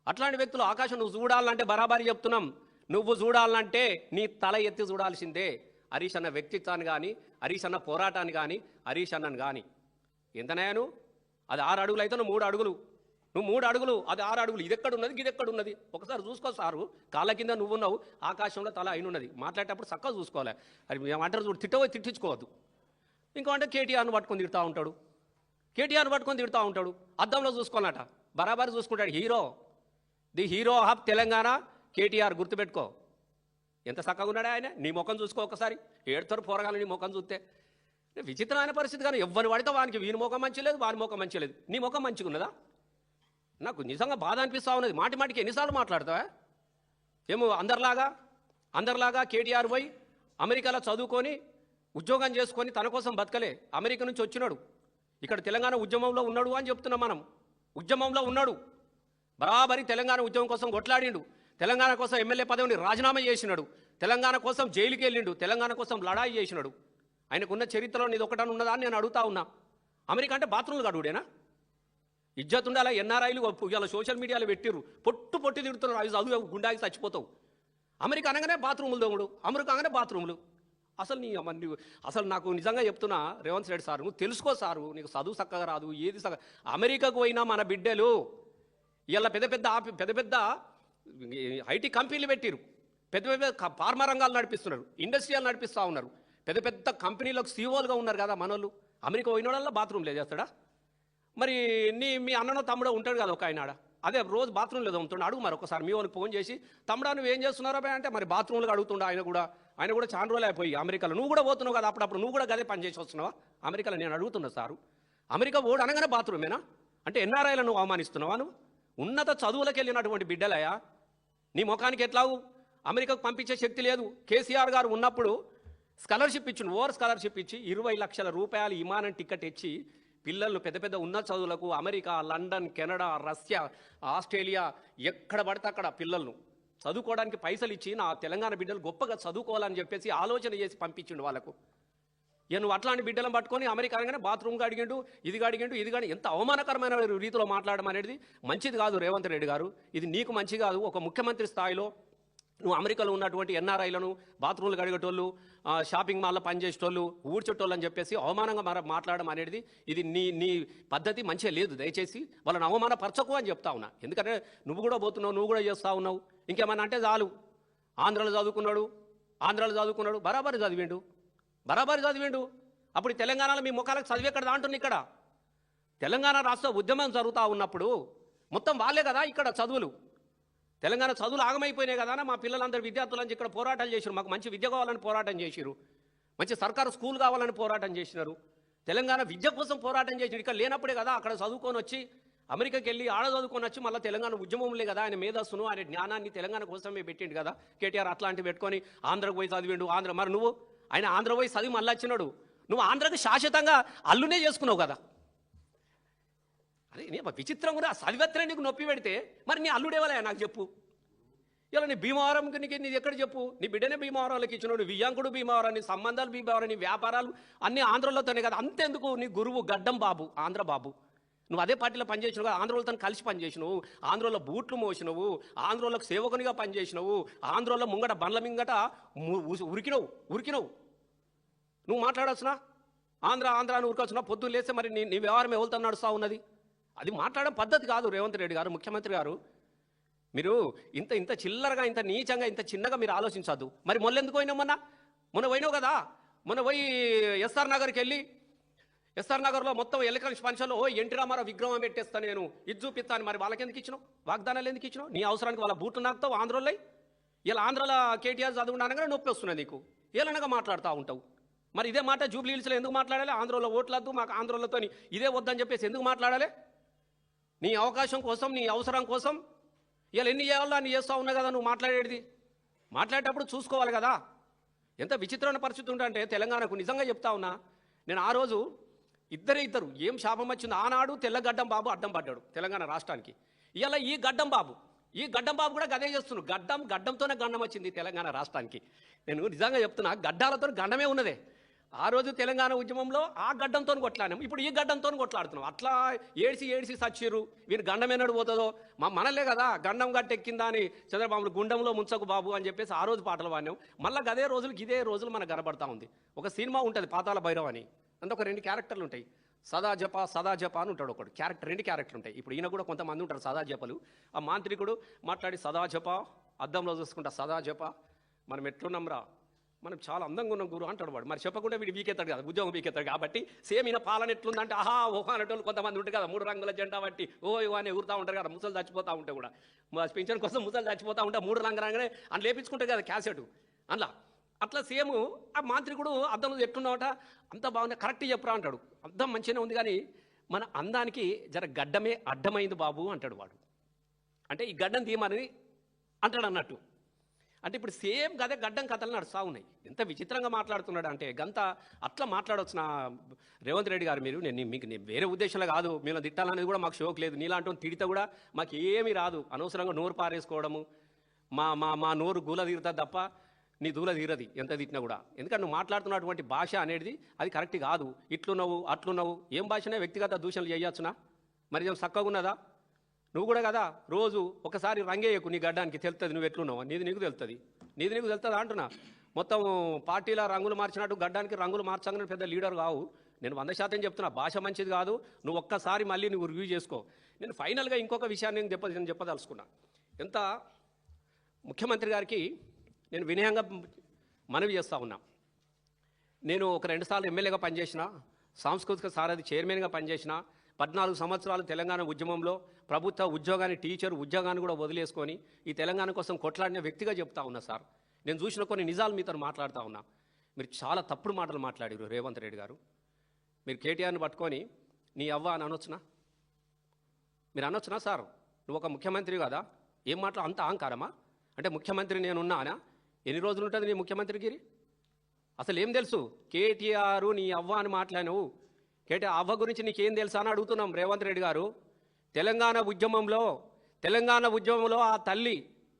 అట్లాంటి వ్యక్తులు ఆకాశం నువ్వు చూడాలంటే బరాబరి చెప్తున్నాం, నువ్వు చూడాలంటే నీ తల ఎత్తి చూడాల్సిందే. హరీష్ అన్న వ్యక్తిత్వాన్ని కానీ, హరీష్ అన్న పోరాటాన్ని కానీ, హరీష్ అన్నను కానీ. ఎంతనయాను అది 6 అడుగులు అయితే నువ్వు 3 అడుగులు, నువ్వు 3 అడుగులు, అది 6 అడుగులు. ఇది ఎక్కడున్నది, ఇది ఎక్కడున్నది ఒకసారి చూసుకో సారు. కాళ్ళ కింద నువ్వున్నావు, ఆకాశంలో తల అయినున్నది. మాట్లాడేటప్పుడు చక్కగా చూసుకోవాలి. అది ఏమంటారు చూడు, తిట్టించుకోవద్దు. ఇంకో అంటే కేటీఆర్ను పట్టుకొని తిడతా ఉంటాడు, కేటీఆర్ పట్టుకొని తిడతా ఉంటాడు. అద్దంలో చూసుకోవాలట, బరాబరి చూసుకుంటాడు. Hero, the hero of Telangana KTR, గుర్తుపెట్టుకో. ఎంత చక్కగా ఉన్నాడే ఆయన. నీ ముఖం చూసుకో ఒకసారి, ఏడుతారు పోరగాలు నీ ముఖం చూస్తే. విచిత్రమైన పరిస్థితి. కానీ ఎవ్వరు పడితే వానికి వీని ముఖం మంచి లేదు, వాని ముఖం మంచి లేదు. నీ ముఖం మంచిగా ఉన్నదా? నాకు నిజంగా బాధ అనిపిస్తూ ఉన్నది. మాటికి ఎన్నిసార్లు మాట్లాడతావా? ఏమో అందరిలాగా కేటీఆర్ పోయి అమెరికాలో చదువుకొని ఉద్యోగం చేసుకొని తన కోసం బతకలే. అమెరికా నుంచి వచ్చినాడు, ఇక్కడ తెలంగాణ ఉద్యమంలో ఉన్నాడు అని చెప్తున్నాం మనం. ఉద్యమంలో ఉన్నాడు, బరాబరి తెలంగాణ ఉద్యమం కోసం కొట్లాడిండు, తెలంగాణ కోసం ఎమ్మెల్యే పదవిని రాజీనామా చేసినాడు, తెలంగాణ కోసం జైలుకి వెళ్ళిండు, తెలంగాణ కోసం లడాయి చేసినాడు. ఆయనకున్న చరిత్రలో నీది ఒకటని ఉన్నదా అని నేను అడుగుతా ఉన్నా. అమెరికా అంటే బాత్రూమ్లు గడువుడేనా? ఇజ్జత్ ఉండాలా? ఎన్ఆర్ఐలు ఇలా సోషల్ మీడియాలో పెట్టిర్రు, పొట్టి తిడుతున్నారు. అవి చదువు గుండాకి చచ్చిపోతావు. అమెరికా అనగానే బాత్రూములు దొంగడు, అమెరికా అనగానే బాత్రూములు. అసలు నాకు నిజంగా చెప్తున్నా రేవంత్ రెడ్డి సార్, నువ్వు తెలుసుకో సారు, నీకు చదువు చక్కగా రాదు, ఏది చక్కగా. అమెరికాకు పోయినా మన బిడ్డలు ఇలా పెద్ద పెద్ద ఐటీ కంపెనీలు పెట్టిరు, పెద్ద ఫార్మా రంగాలు నడిపిస్తున్నారు, ఇండస్ట్రియల్ నడిపిస్తూ ఉన్నారు, పెద్ద కంపెనీలకు సీఓలుగా ఉన్నారు కదా మనోళ్ళు. అమెరికా పోయినోళ్ళ బాత్రూమ్లో చేస్తాడా? మరి మీ అన్ననో తమ్ముడో ఉంటాడు కదా ఒక ఆయన ఆడ, అదే రోజు బాత్రూమ్లో తోముతుండే. అడుగు మరి ఒకసారి మీ వాళ్ళకి ఫోన్ చేసి, తమ్ముడా నువ్వు ఏం చేస్తున్నారో అంటే మరి బాత్రూమ్లో అడుగుతుండే. ఆయన కూడా చాలా రోజులు అయిపోయి అమెరికాలో. నువ్వు కూడా పోతున్నావు కదా అప్పుడప్పుడు, నువ్వు కూడా గదే పని చేసి వస్తున్నావా అమెరికాలో? నేను అడుగుతున్నా సారు, అమెరికా ఓడు అనగానే బాత్రూమేనా అంటే ఎన్ఆర్ఐలను నువ్వు అవమానిస్తున్నావా? నువ్వు ఉన్నత చదువులకు వెళ్ళినటువంటి బిడ్డలయా, నీ ముఖానికి ఎట్లావు అమెరికాకు పంపించే శక్తి లేదు. కేసీఆర్ గారు ఉన్నప్పుడు స్కాలర్షిప్ ఇచ్చిండు, ఓవర్ స్కాలర్షిప్ ఇచ్చి 20 లక్షల రూపాయలు విమానం టికెట్ ఇచ్చి పిల్లలు పెద్ద ఉన్నత చదువులకు America, London, Canada, Russia, Australia ఎక్కడ పడితే అక్కడ పిల్లలను చదువుకోవడానికి పైసలు ఇచ్చి నా తెలంగాణ బిడ్డలు గొప్పగా చదువుకోవాలని చెప్పేసి ఆలోచన చేసి పంపించిండు వాళ్ళకు. ఇక నువ్వు అట్లాంటి బిడ్డలను పట్టుకొని అమెరికా అనగానే బాత్రూమ్గా అడిగిండు, ఇది కానీ ఎంత అవమానకరమైన రీతిలో మాట్లాడడం అనేది మంచిది కాదు రేవంత్ రెడ్డి గారు. ఇది నీకు మంచి కాదు. ఒక ముఖ్యమంత్రి స్థాయిలో నువ్వు అమెరికాలో ఉన్నటువంటి ఎన్ఆర్ఐలను, బాత్రూమ్లు కడిగేటోళ్ళు, షాపింగ్ మాల్లో పనిచేసేటోళ్ళు, ఊడ్చేటోళ్ళు అని చెప్పేసి అవమానంగా మాట్లాడడం అనేది ఇది నీ పద్ధతి మంచిగా లేదు. దయచేసి వాళ్ళని అవమానపరచకు అని చెప్తా ఉన్నా. ఎందుకంటే నువ్వు కూడా పోతున్నావు, నువ్వు కూడా చేస్తూ ఉన్నావు. ఇంకేమన్నా అంటే చాలు, ఆంధ్రాలో చదువుకున్నాడు, బరాబరి చదివిండు. అప్పుడు తెలంగాణలో మీ ముఖాలకు చదివి ఎక్కడ దాంటుంది? ఇక్కడ తెలంగాణ రాష్ట్ర ఉద్యమం జరుగుతూ ఉన్నప్పుడు మొత్తం వాళ్ళే కదా ఇక్కడ చదువులు. తెలంగాణ చదువులు ఆగమైపోయినాయి కదా, మా పిల్లలందరూ విద్యార్థులని ఇక్కడ పోరాటాలు చేశారు. మాకు మంచి విద్య కావాలని పోరాటం చేశారు, మంచి సర్కారు స్కూల్ కావాలని పోరాటం చేసినారు, తెలంగాణ విద్య కోసం పోరాటం చేసినారు. ఇక్కడ లేనప్పుడే కదా అక్కడ చదువుకొని వచ్చి అమెరికాకి వెళ్ళి ఆడ చదువుకొని వచ్చి మళ్ళీ తెలంగాణ ఉద్యమంలే కదా ఆయన మేధస్సును, ఆయన జ్ఞానాన్ని తెలంగాణ కోసమే పెట్టిండు కదా కేటీఆర్. అట్లాంటివి పెట్టుకొని ఆంధ్రకు పోయి చదివిండు. మరి నువ్వు ఆయన ఆంధ్ర పోయి చదివి మళ్ళీ వచ్చినాడు, నువ్వు ఆంధ్రకు శాశ్వతంగా అల్లునే చేసుకున్నావు కదా. అదే నీ విచిత్రం కూడా చదివేత్తనే నీకు నొప్పి పెడితే మరి నీ అల్లుడేవాలే నాకు చెప్పు. ఇలా నీ భీమవరంకి నీకు ఎక్కడ చెప్పు? నీ బిడ్డనే భీమవరంలోకి ఇచ్చినాడు, వియ్యాంకుడు భీమవరం, నీ సంబంధాలు భీమవరం, నీ వ్యాపారాలు అన్నీ ఆంధ్రలతోనే కదా. అంతెందుకు, నీ గురువు గడ్డం బాబు, ఆంధ్ర బాబు, నువ్వు అదే పార్టీలో పనిచేసినావు కదా, ఆంధ్రలతో కలిసి పనిచేసినావు, ఆంధ్రలో బూట్లు మోసినవు, ఆంధ్రలోకి సేవకునిగా పనిచేసినావు, ఆంధ్రలో ముంగట బండ్ల మింగట ఉరికినవు. నువ్వు మాట్లాడొచ్చునా? ఆంధ్ర అని ఉరికొచ్చునా? పొద్దున్న లేస్తే మరి నీ వ్యవహారం ఎవరితో నడుస్తూ ఉన్నది? అది మాట్లాడడం పద్ధతి కాదు. రేవంత్ రెడ్డి గారు, ముఖ్యమంత్రి గారు, మీరు ఇంత చిల్లరగా, ఇంత నీచంగా, ఇంత చిన్నగా మీరు ఆలోచించద్దు. మరి మొన్నెందుకు పోయినావు? మొన్న పోయినావు కదా, మొన్న పోయి ఎస్ఆర్ నగర్కి వెళ్ళి ఎస్ఆర్ నగర్లో మొత్తం ఎలక్ట్రానిక్స్ ఫంక్షన్లో ఎన్టీ రామారావు విగ్రహం పెట్టేస్తాను, నేను ఇది చూపిస్తాను. మరి వాళ్ళకి ఎందుకు ఇచ్చినావు? వాగ్దానాలు ఎందుకు ఇచ్చినావు? నీ అవసరానికి వాళ్ళ బూట్లు నాకుతావు ఆంధ్రలో. ఇలా ఆంధ్రలో కేటీఆర్ చదువుకున్నానగానే నొప్పి వస్తున్నాయి నీకు, ఏలనగా మాట్లాడుతూ ఉంటావు. మరి ఇదే మాట జూబ్లీ హిల్స్లో ఎందుకు మాట్లాడాలి? ఆంధ్రలో ఓట్లద్దు మాకు, ఆంధ్రలతో ఇదే వద్దని చెప్పేసి ఎందుకు మాట్లాడాలి? నీ అవకాశం కోసం, నీ అవసరం కోసం ఇలా ఎన్ని చేయాలో అన్ని చేస్తూ ఉన్నా కదా నువ్వు మాట్లాడేది. మాట్లాడేటప్పుడు చూసుకోవాలి కదా. ఎంత విచిత్రమైన పరిస్థితి ఉంటే తెలంగాణకు నిజంగా చెప్తా ఉన్నా నేను. ఆ రోజు ఇద్దరు ఏం శాపం వచ్చింది. ఆనాడు తెల్లగడ్డం బాబు అడ్డం పడ్డాడు తెలంగాణ రాష్ట్రానికి. ఇలా ఈ గడ్డం బాబు ఈ గడ్డం బాబు కూడా గదే చేస్తున్నాడు. గడ్డంతోనే గండం వచ్చింది తెలంగాణ రాష్ట్రానికి. నేను నిజంగా చెప్తున్నా, గడ్డాలతో గండమే ఉన్నదే. ఆ రోజు తెలంగాణ ఉద్యమంలో ఆ గడ్డంతో కొట్లాడాం, ఇప్పుడు ఈ గడ్డంతో కొట్లాడుతున్నాం. అట్లా ఏడిసి సచ్చిర్రు. వీరు గండం ఎన్నడు పోతుందో మనలే కదా గండం గట్టెక్కిందా అని చంద్రబాబు గుండంలో ముంచకు బాబు అని చెప్పేసి ఆ రోజు పాటలు పాడినాం. మళ్ళీ గదే రోజులు ఇదే రోజులు మనకు కనబడతా ఉంది. ఒక సినిమా ఉంటుంది పాతాళ భైరవ్ అని, అందులో ఒక 2 క్యారెక్టర్లు ఉంటాయి. సదా జప అని ఉంటాడు ఒకడు క్యారెక్టర్, 2 క్యారెక్టర్లు ఉంటాయి. ఇప్పుడు ఈయన కూడా కొంతమంది ఉంటారు సదా జపలు. ఆ మాంత్రికుడు మాట్లాడి సదా జప, అద్దంలో చూసుకుంటా సదా జప, మనం ఎట్లున్నాంరా, మనం చాలా అందంగా ఉన్నాం గురు అంటాడు వాడు. మరి చెప్పకుండా వీడు వీకెత్తాడు కదా, ఉద్యోగం వీకెత్తాడు. కాబట్టి సేమ్ ఈయన పాలన ఎట్లుందంటే ఆహా ఓహో అనేటోళ్ళు కొంతమంది ఉంటారు కదా, 3 రంగుల జెండా బట్టి ఓ అని ఎగురుతూ ఉంటారు కదా, ముసలు చచ్చిపోతూ ఉంటే కూడా. పింఛన్ కోసం ముసలు చచ్చిపోతూ ఉంటే 3 రంగునే అని లేపించుకుంటారు కదా క్యాసెట్ అందులో. అట్లా సేమ్ ఆ మాంత్రికుడు అద్దంలో ఎట్లున్నావట, అంత బాగుంది కరెక్ట్ చెప్పరా అంటాడు. అద్దం మంచిగానే ఉంది కానీ మన అందానికి జర గడ్డమే అడ్డమైంది బాబు అంటాడు వాడు. అంటే ఈ గడ్డం తీయమని అంటాడు అన్నట్టు. అంటే ఇప్పుడు సేమ్ గదే గడ్డం కథలు నడుస్తూ ఉన్నాయి. ఎంత విచిత్రంగా మాట్లాడుతున్నాడు అంటే గంత అట్లా మాట్లాడవచ్చు రేవంత్ రెడ్డి గారు. మీరు మీకు వేరే ఉద్దేశంలో కాదు, మేము తిట్టాలనేది కూడా మాకు షోక్ లేదు. నీలాంటి తిడితే కూడా మాకు ఏమీ రాదు. అనవసరంగా నోరు పారేసుకోవడము, మా నోరు గూల తీరుతుంది తప్ప నీ దూల తీరది ఎంత తిట్టినా కూడా. ఎందుకంటే నువ్వు మాట్లాడుతున్నటువంటి భాష అనేది అది కరెక్ట్ కాదు. ఇట్లున్నావు అట్లున్నావు, ఏం భాషనే వ్యక్తిగత దూషణలు చేయొచ్చునా? మరి ఏం చక్కగా ఉన్నదా? నువ్వు కూడా కదా రోజు ఒకసారి రంగేయకు, నీ గడ్డానికి తెలుస్తుంది నువ్వు ఎట్లున్నావు. నీది నీకు తెలుస్తుంది అంటున్నా. మొత్తం పార్టీల రంగులు మార్చినట్టు గడ్డానికి రంగులు మార్చగానే పెద్ద లీడర్ కావు. నేను 100% చెప్తున్నా, భాష మంచిది కాదు. నువ్వు ఒక్కసారి మళ్ళీ నువ్వు రివ్యూ చేసుకో. నేను ఫైనల్గా ఇంకొక విషయాన్ని నేను చెప్పదలుచుకున్నా. ఎంత ముఖ్యమంత్రి గారికి నేను వినయంగా మనవి చేస్తూ ఉన్నా. నేను ఒక 2 సార్లు ఎమ్మెల్యేగా పనిచేసిన, సాంస్కృతిక సారథి చైర్మన్గా పనిచేసిన, 14 సంవత్సరాలు తెలంగాణ ఉద్యమంలో ప్రభుత్వ ఉద్యోగాన్ని, టీచర్ ఉద్యోగాన్ని కూడా వదిలేసుకొని ఈ తెలంగాణ కోసం కొట్లాడిన వ్యక్తిగా చెప్తా ఉన్నా సార్. నేను చూసిన కొన్ని నిజాలు మీతో మాట్లాడుతూ ఉన్నా. మీరు చాలా తప్పుడు మాటలు మాట్లాడారు రేవంత్ రెడ్డి గారు. మీరు కేటీఆర్ని పట్టుకొని నీ అవ్వ అని అనొచ్చునా? మీరు అనొచ్చునా సార్? నువ్వు ఒక ముఖ్యమంత్రి కదా, ఏం మాటలు అంత అహంకారమా? అంటే ముఖ్యమంత్రి నేనున్నానా? ఎన్ని రోజులు ఉంటుంది నీ ముఖ్యమంత్రిగిరి? అసలు ఏం తెలుసు? కేటీఆర్ నీ అవ్వ అని మాట్లాడినవు. కేటీఆర్ అవ్వ గురించి నీకేం తెలుసా అని అడుగుతున్నాం రేవంత్ రెడ్డి గారు. తెలంగాణ ఉద్యమంలో ఆ తల్లి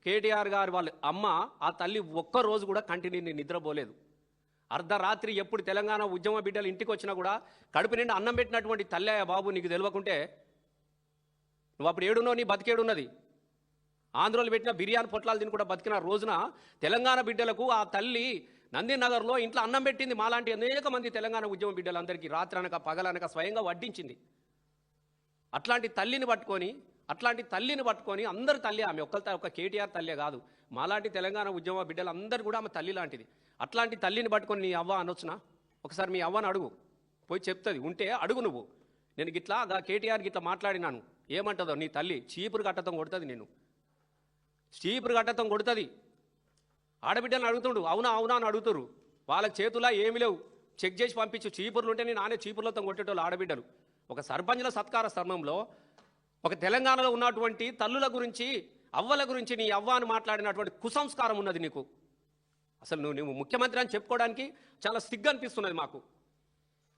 కేటీఆర్ గారు వాళ్ళ అమ్మ, ఆ తల్లి ఒక్కరోజు కూడా కంటిన్యూ నిద్రపోలేదు. అర్ధరాత్రి ఎప్పుడు తెలంగాణ ఉద్యమ బిడ్డలు ఇంటికి వచ్చినా కూడా కడుపు నిండా అన్నం పెట్టినటువంటి తల్లి బాబు. నీకు తెలియకుంటే నువ్వు అప్పుడు ఏడున్నో, నీ బతికేడున్నది. ఆంధ్రలో పెట్టిన బిర్యానీ పొట్లాలు తిని కూడా బతికిన రోజున తెలంగాణ బిడ్డలకు ఆ తల్లి నందినగర్లో ఇంట్లో అన్నం పెట్టింది. మాలాంటి అనేక మంది తెలంగాణ ఉద్యమ బిడ్డలందరికీ రాత్రి అనక పగలనక స్వయంగా వడ్డించింది. అట్లాంటి తల్లిని పట్టుకొని అందరు తల్లి ఆమె, ఒక్క కేటీఆర్ తల్లే కాదు, మాలాంటి తెలంగాణ ఉద్యమ బిడ్డలందరూ కూడా ఆమె తల్లి లాంటిది. అట్లాంటి తల్లిని పట్టుకొని నీ అవ్వ అనొచ్చునా? ఒకసారి మీ అవ్వని అడుగు, పోయి చెప్తుంది. ఉంటే అడుగు నువ్వు. నేను గిట్లా కేటీఆర్ గిట్లా మాట్లాడినాను ఏమంటుందో నీ తల్లి చీపురు కట్టతం కొడుతుంది. నేను చీపురు కట్టతం కొడుతుంది. ఆడబిడ్డలను అడుగుతుండు, అవునా అని అడుగుతురు. వాళ్ళకి చేతులా ఏమి లేవు, చెక్ చేసి పంపించు. చీపుర్లు ఉంటే నేను చీపుర్లతో కొట్టేటోళ్ళు ఆడబిడ్డలు. ఒక సర్పంచ్ల సత్కార స్థర్మంలో ఒక తెలంగాణలో ఉన్నటువంటి తల్లుల గురించి, అవ్వల గురించి నీ అవ్వ అని మాట్లాడినటువంటి కుసంస్కారం ఉన్నది నీకు. అసలు నువ్వు ముఖ్యమంత్రి అని చెప్పుకోవడానికి చాలా సిగ్గు అనిపిస్తున్నది మాకు.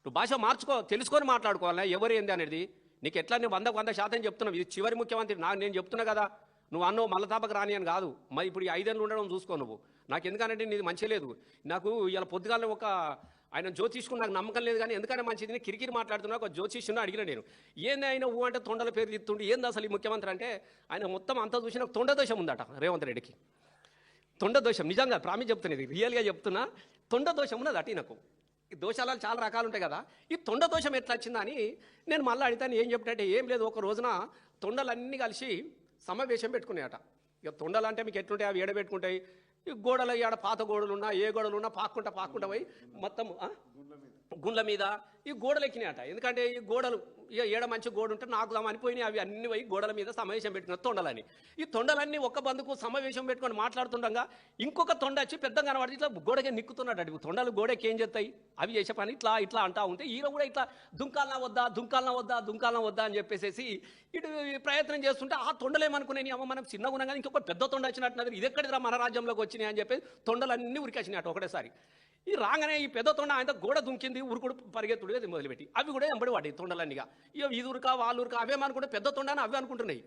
నువ్వు భాష మార్చుకో, తెలుసుకొని మాట్లాడుకోవాలి ఎవరు ఏంది అనేది. నీకు ఎట్లా నేను 100% చెప్తున్నావు. ఇది చివరి ముఖ్యమంత్రి నేను చెప్తున్నా కదా. నువ్వు అన్నో మల్లతాపకు రాని అని కాదు. మరి ఇప్పుడు ఈ 5 ఏళ్ళు ఉండడం చూసుకో నువ్వు. నాకు ఎందుకనంటే నీది మంచి లేదు. నాకు ఇలా పొద్దుగానే ఆయన జ్యోతిష్కుని నాకు నమ్మకం లేదు, కానీ ఎందుకంటే మంచిది కిరికిరి మాట్లాడుతున్నా. ఒక జ్యోతిష్యుని అడిగిన నేను, ఏంది ఆయన ఊ అంటే తొండల పేరు తిత్తుండి, ఏంది అసలు ఈ ముఖ్యమంత్రి అంటే ఆయన మొత్తం అంతా చూసిన తొండదోషం ఉందట రేవంత్ రెడ్డికి. తొండదోషం నిజంగా ప్రామిస్ చెప్తున్నది, రియల్గా చెప్తున్నా. తొండదోషం ఉన్నది అటు నాకు. ఈ దోషాలు చాలా రకాలు ఉంటాయి కదా, ఈ తొండదోషం ఎట్లా వచ్చిందని నేను మళ్ళీ అడిగితే ఏం చెప్పినట్టే, ఏం లేదు, ఒక రోజున తొండలన్నీ కలిసి సమావేశం పెట్టుకున్నాయట. ఇక తొండలు అంటే మీకు ఎట్లుంటాయి, అవి ఏడబెట్టుకుంటాయి. ఈ గోడలు ఆడ పాత గోడలు ఉన్నా ఏ గోడలు ఉన్నా పాక్కుంటా పోయి మొత్తం గుండ్ల మీద ఈ గోడలు ఎక్కినాయట. ఎందుకంటే ఈ గోడలు ఇక ఏడ మంచి గోడ ఉంటే నాకుదామని పోయినాయి. అవి అన్ని పోయి గోడల మీద సమావేశం పెట్టుకున్న తొండలని. ఈ తొండలన్నీ ఒక్క బందుకు సమావేశం పెట్టుకొని మాట్లాడుతుండగా ఇంకొక తొండ వచ్చి పెద్దగా కనబడి ఇట్లా గోడకి నిక్కుతున్నాడు. అటు తొండలు గోడకి ఏం చేస్తాయి, అవి చేసే పని ఇట్లా అంటా ఉంటే ఈయన కూడా ఇట్లా దుంకాలనా వద్దా అని చెప్పేసి ఇటు ప్రయత్నం చేస్తుంటే ఆ తొండలేమనుకునే అమ్మ మనం చిన్నగా ఉన్నాం కానీ ఇంకొక పెద్ద తొండ వచ్చినట్టున్నది, ఇది ఎక్కడిరా మన రాజ్యంలోకి వచ్చినాయి అని చెప్పేసి తొండలన్నీ ఉరికొచ్చినాయట ఒకటేసారి. ఈ రాగానే ఈ పెద్ద తొండ ఆయన గోడ దుంకింది, ఉరుకుడు పరిగెత్తుడు మొదలుపెట్టి అవి కూడా ఎంబడి వాడి తొండలన్నీగా. ఇక ఇది ఉరక వాళ్ళు ఉరక అవేమనుకుంటే పెద్ద తొండ అని అవి అనుకుంటున్నాయి.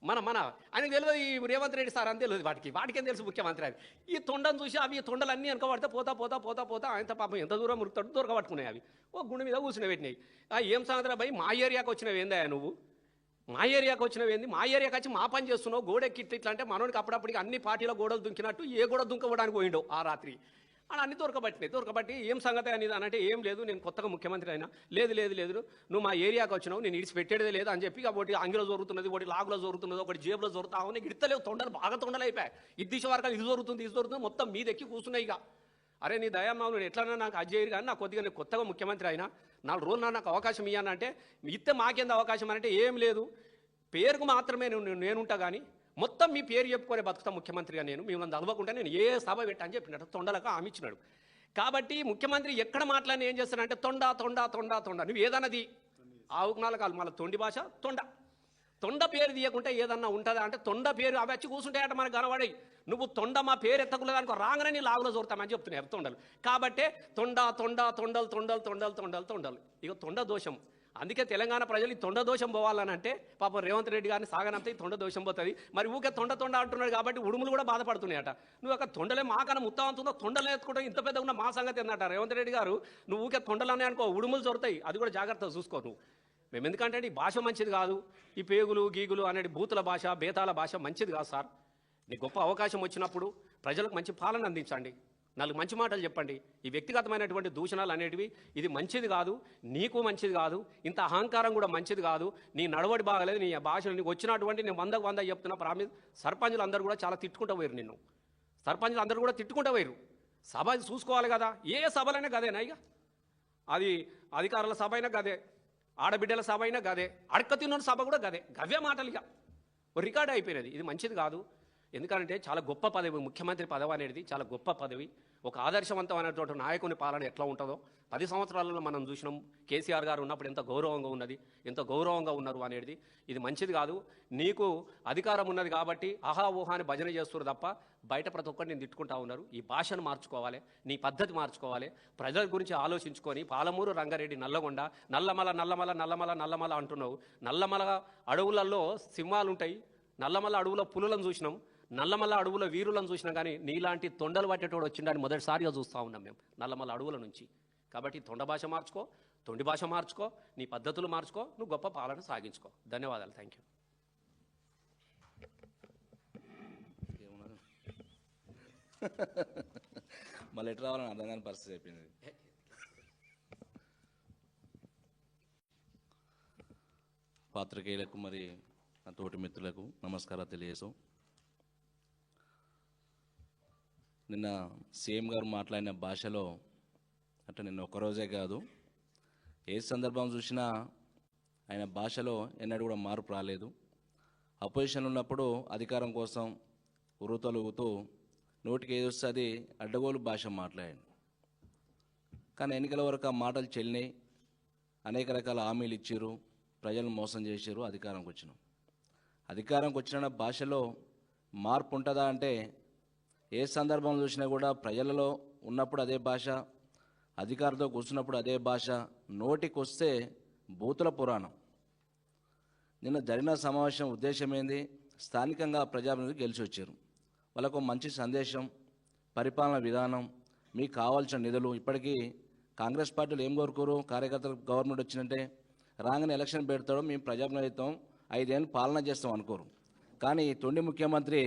మన ఆయనకు తెలియదు ఈ రేవంత్ రెడ్డి సార్ అని తెలియదు వాటికేం తెలుసు ముఖ్యమంత్రి అని. ఈ తొండను చూసి అవి తొండలన్నీ వెనకబడితే పోతా ఆయన పాపం ఎంత దూరం ఉరుకుతాడు దొరకబట్టుకున్నాయి అవి ఓ గుండె మీద కూర్చుని పెట్టినాయి. ఏం సంగతి భయ్ మా ఏరియాకి వచ్చినవి ఏందా నువ్వు మా ఏరియాకి వచ్చినవి ఏంది మా ఏరియాకి వచ్చి మా పని చేస్తున్నావు గోడెక్కి ఇట్లా అంటే మనోడికి అప్పుడప్పటికి అన్ని పార్టీల గోడలు దుంకినట్టు ఏ గోడ దుంకవడానికి పోయిండో ఆ రాత్రి అని అన్ని దొరకబట్టి ఏం సంగతి అనేది అని అంటే ఏం లేదు నేను కొత్తగా ముఖ్యమంత్రి అయినా లేదు నువ్వు మా ఏరియాకి వచ్చినావు నేను ఇడిచి పెట్టేదే లేదు అని చెప్పి ఒకటి అంగిలో జరుగుతున్నది ఒకటి లాగులో జరుగుతున్నది ఒకటి జేబులో జరుగుతావు నీకు ఇడతలేవు తొండలు బాగా తొండలు అయిపోయాయి ఇద్దీశ వర్గాలు ఇది జరుగుతుంది మొత్తం మీదెక్కి కూర్చున్నాయి ఇక అరే నీ దయామావు నేను ఎట్లన్నా నాకు అజ్జయ్యారు కానీ నాకు కొద్దిగా నేను కొత్తగా ముఖ్యమంత్రి అయినా 4 రోజులు నాకు అవకాశం ఇవ్వనంటే ఇస్తే మాకేంది అవకాశం అంటే ఏం లేదు పేరుకు మాత్రమే నేనుంటా కానీ మొత్తం మీ పేరు చెప్పుకొని బతుకుతా ముఖ్యమంత్రిగా నేను మిమ్మల్ని చదవకుండా నేను ఏ సభ పెట్టని చెప్పినట్టు తొండలకు హామీ ఇచ్చినాడు. కాబట్టి ముఖ్యమంత్రి ఎక్కడ మాట్లాడిన ఏం చేస్తానంటే తొండ నువ్వు ఏదన్నది ఆవుకునాలు కాదు మళ్ళీ తొండి భాష తొండ పేరు తీయకుంటే ఏదన్నా ఉంటుందా అంటే తొండ పేరు అవి వచ్చి కూర్చుంటాయట మనకు కనబడి నువ్వు తొండ మా పేరు ఎత్తకులేదానికి రాగానే నీ లాగులో చూడతామని చెప్తున్నారు తొండలు. కాబట్టే తొండలు ఇక తొండ దోషం. అందుకే తెలంగాణ ప్రజలు ఈ తొండ దోషం పోవాలని అంటే పాపం రేవంత్ రెడ్డి గారిని సాగనంతా ఈ తొండ దోషం పోతుంది. మరి ఊకే తొండ అంటున్నాడు కాబట్టి ఉడుములు కూడా బాధపడుతున్నాయట. నువ్వు ఒక తొండలే మాకన్నా ముత్తావంతుందో తొండలు ఎత్తుకుంటావు ఇంత పెద్దగా ఉన్న మా సంగతి ఏంటంట రేవంత్ రెడ్డి గారు నువ్వు ఊకే తొండలనే అనుకో ఉడుములు దొరుకుతాయి అది కూడా జాగ్రత్తగా చూసుకో నువ్వు. మేము ఎందుకంటే ఈ భాష మంచిది కాదు ఈ పేగులు గీగులు అనేది బూతుల భాష బేతాల భాష మంచిది కాదు సార్. నీకు గొప్ప అవకాశం వచ్చినప్పుడు ప్రజలకు మంచి పాలన అందించండి 4 మంచి మాటలు చెప్పండి. ఈ వ్యక్తిగతమైనటువంటి దూషణలు అనేటివి ఇది మంచిది కాదు నీకు మంచిది కాదు ఇంత అహంకారం కూడా మంచిది కాదు నీ నడవడి బాగలేదు నీ భాషలు నీకు వచ్చినటువంటి నేను 100 చెప్తున్నా ప్రామిస్. సర్పంచులు అందరూ కూడా చాలా తిట్టుకుంటూ పోయారు నిన్ను సర్పంచులు అందరూ కూడా తిట్టుకుంటూ పోయారు. సభ చూసుకోవాలి కదా ఏ సభలైనా గదేనా ఇక అది అధికారుల సభ అయినా గదే ఆడబిడ్డల సభ అయినా గదే అడక్క తిన్న సభ కూడా గదే గవ్య మాటలు ఇక రికార్డ్ అయిపోయినది. ఇది మంచిది కాదు. ఎందుకంటే చాలా గొప్ప పదవి ముఖ్యమంత్రి పదవి అనేది చాలా గొప్ప పదవి. ఒక ఆదర్శవంతమైనటువంటి నాయకుని పాలన ఎట్లా ఉంటుందో 10 సంవత్సరాలలో మనం చూసినాం. కేసీఆర్ గారు ఉన్నప్పుడు ఎంత గౌరవంగా ఉన్నది ఎంత గౌరవంగా ఉన్నారు అనేది ఇది మంచిది కాదు. నీకు అధికారం ఉన్నది కాబట్టి ఆహా ఊహాని భజన చేస్తున్నారు తప్ప బయట ప్రతి ఒక్కరు నేను తిట్టుకుంటా ఉన్నారు. ఈ భాషను మార్చుకోవాలి నీ పద్ధతి మార్చుకోవాలి ప్రజల గురించి ఆలోచించుకొని పాలమూరు రంగారెడ్డి నల్లగొండ నల్లమల అంటున్నావు. నల్లమల అడవులలో సింహాలు ఉంటాయి నల్లమల అడవుల పులులను చూసినాం నల్లమల్ల అడవుల వీరులను చూసినా కానీ నీలాంటి తొండలు పట్టేటోడు వచ్చిండని మొదటిసారిగా చూస్తూ ఉన్నాం మేము నల్లమల్ల అడవుల నుంచి. కాబట్టి తొండ భాష మార్చుకో తొండి భాష మార్చుకో నీ పద్ధతులు మార్చుకో నువ్వు గొప్ప పాలన సాగించుకో. ధన్యవాదాలు. Thank you. మళ్ళీ ఎట్లా రావాలని అర్థం కాని పరిస్థితి అయిపోయింది. పాత్రికేయులకు మరి నా తోటి మిత్రులకు నమస్కారాలు తెలియజేసాం. నిన్న సీఎం గారు మాట్లాడిన భాషలో అంటే నిన్న ఒక్కరోజే కాదు ఏ సందర్భం చూసినా ఆయన భాషలో ఎన్నడూ కూడా మార్పు రాలేదు. అపోజిషన్లో ఉన్నప్పుడు అధికారం కోసం ఉరుతలుగుతూ నోటికి ఏది వస్తే అది అడ్డగోలు భాష మాట్లాడాడు. కానీ ఎన్నికల వరకు ఆ మాటలు చెల్లినాయి అనేక రకాల హామీలు ఇచ్చారు ప్రజలను మోసం చేశారు. అధికారంకి వచ్చిన భాషలో మార్పు ఉంటుందా అంటే ఏ సందర్భం చూసినా కూడా ప్రజలలో ఉన్నప్పుడు అదే భాష అధికారులతో కూర్చున్నప్పుడు అదే భాష నోటికి వస్తే బూతుల పురాణం. నిన్న జరిగిన సమావేశం ఉద్దేశం ఏంది స్థానికంగా ప్రజాప్రతినిధులు గెలిచి వచ్చారు వాళ్ళకు మంచి సందేశం పరిపాలన విధానం మీకు కావాల్సిన నిధులు. ఇప్పటికీ కాంగ్రెస్ పార్టీలు ఏం కోరుకోరు కార్యకర్తలు గవర్నమెంట్ వచ్చిందంటే రాగానే ఎలక్షన్ పెడతాడు మేము ప్రజాప్రతినిధిత్వం 5 ఏళ్ళు పాలన చేస్తాం అనుకోరు. కానీ తొండి ముఖ్యమంత్రి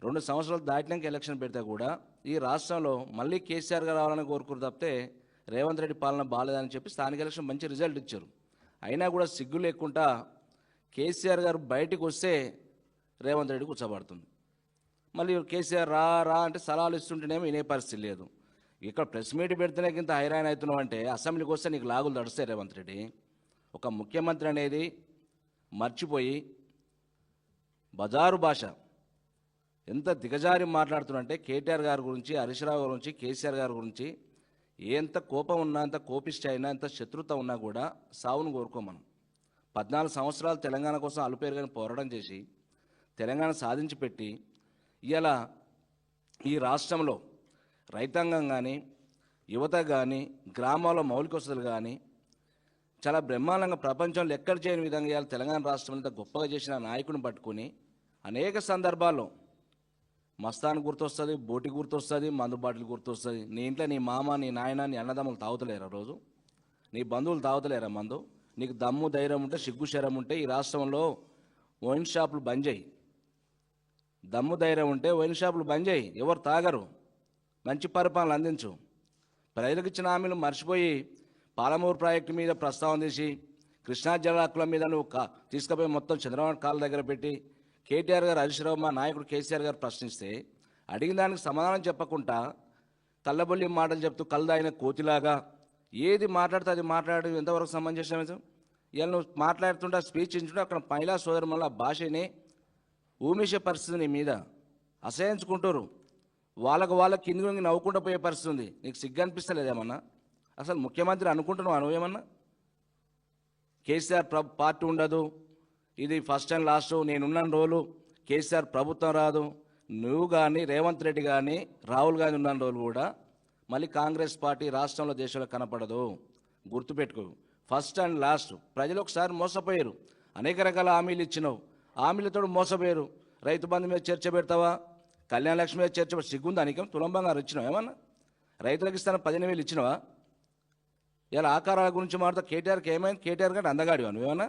2 సంవత్సరాలు దాటినాక ఎలక్షన్ పెడితే కూడా ఈ రాష్ట్రంలో మళ్ళీ కేసీఆర్ గారు రావాలని కోరుకోరు తప్పితే రేవంత్ రెడ్డి పాలన బాగాలేదని చెప్పి స్థానిక ఎలక్షన్ మంచి రిజల్ట్ ఇచ్చారు. అయినా కూడా సిగ్గు లేకుండా కేసీఆర్ గారు బయటకు వస్తే రేవంత్ రెడ్డి కూర్చోబడుతుంది. మళ్ళీ కేసీఆర్ రా అంటే సలహాలు ఇస్తుంటేనేమో వినే పరిస్థితి లేదు. ఇక్కడ ప్రెస్ మీట్ పెడితేనే ఇంత హైరాన్ అవుతున్నావు అంటే అసెంబ్లీకి వస్తే నీకు లాగులు తడుస్తాయి. రేవంత్ రెడ్డి ఒక ముఖ్యమంత్రి అనేది మర్చిపోయి బజారు భాష ఎంత దిగజారి మాట్లాడుతున్నంటే కేటీఆర్ గారి గురించి హరీష్ రావు గురించి కేసీఆర్ గారి గురించి ఎంత కోపం ఉన్నా ఎంత కోపిష్ట అయినా ఎంత శత్రుత ఉన్నా కూడా సావును కోరుకోమను. 14 సంవత్సరాలు తెలంగాణ కోసం అలుపేరుగాని పోరాటం చేసి తెలంగాణ సాధించి పెట్టి ఇవాళ ఈ రాష్ట్రంలో రైతాంగం కానీ యువత కానీ గ్రామాల్లో మౌలిక వసతులు కానీ చాలా బ్రహ్మాండంగా ప్రపంచంలో ఎక్కడ చేయని విధంగా ఇవాళ తెలంగాణ రాష్ట్రం అంతా గొప్పగా చేసిన నాయకుడిని పట్టుకుని అనేక సందర్భాల్లో మస్తాన్ గుర్తొస్తుంది, బోటి గుర్తొస్తుంది, మందు బాటిల్ గుర్తొస్తుంది. నీ ఇంట్లో నీ మామ, నీ నాయన, నీ అన్నదమ్ములు తాగుతలేరా రోజు? నీ బంధువులు తాగుతలేరా మందు? నీకు దమ్ము ధైర్యం ఉంటే, సిగ్గు శరం ఉంటే ఈ రాష్ట్రంలో వైన్ షాపులు బంద్ చేయి. దమ్ము ధైర్యం ఉంటే వైన్ షాపులు బంద్ చేయి. ఎవరు తాగరు. మంచి పరిపాలన అందించు. ప్రజలకు ఇచ్చిన హామీలు మర్చిపోయి పాలమూరు ప్రాజెక్టు మీద ప్రస్తావన తీసి కృష్ణా జలాకుల మీద నువ్వు తీసుకుపోయి మొత్తం చంద్రబాబు కాళ్ళ దగ్గర పెట్టి కేటీఆర్ గారు, హరీష్ రావు, మా నాయకుడు కేసీఆర్ గారు ప్రశ్నిస్తే అడిగిన దానికి సమాధానం చెప్పకుండా కళ్ళబొల్లి మాటలు చెప్తూ కళ్ళదాయిన కోతిలాగా ఏది మాట్లాడితే అది మాట్లాడడం ఎంతవరకు సమంజసం? ఇవాళ నువ్వు మాట్లాడుతుంటే స్పీచ్ ఇచ్చుంటే అక్కడ మహిళా సోదరు మళ్ళీ భాషని ఊమేసే పరిస్థితి నీ మీద అసహించుకుంటారు. వాళ్ళకి కింది నవ్వుకుంటూ పోయే పరిస్థితి ఉంది. నీకు సిగ్గు అనిపిస్తలేదేమన్నా? అసలు ముఖ్యమంత్రి అనుకుంటున్నావు నువ్వేమన్నా? కేసీఆర్ పార్టీ ఉండదు, ఇది ఫస్ట్ అండ్ లాస్ట్, నేనున్న రోజులు కేసీఆర్ ప్రభుత్వం రాదు, నువ్వు కానీ రేవంత్ రెడ్డి కానీ రాహుల్ గాంధీ ఉన్న రోజులు కూడా మళ్ళీ కాంగ్రెస్ పార్టీ రాష్ట్రంలో దేశంలో కనపడదు. గుర్తుపెట్టుకో, ఫస్ట్ అండ్ లాస్ట్. ప్రజలు ఒకసారి మోసపోయారు, అనేక రకాల హామీలు ఇచ్చినావు, హామీలతో మోసపోయారు. రైతు బంధు మీద చర్చ పెడతావా? కళ్యాణ లక్ష్మి మీద చర్చ సిగ్గుందా నీకేం? తులం బంగారు ఇచ్చినావు ఏమన్నా? రైతులకు ఇస్తాను 15,000 ఇచ్చినావా? ఇలా ఆకారాల గురించి మాట్లాడుతా. కేటీఆర్కి ఏమైంది? కేటీఆర్ కంటే అందగాడివా నువ్వేమన్నా?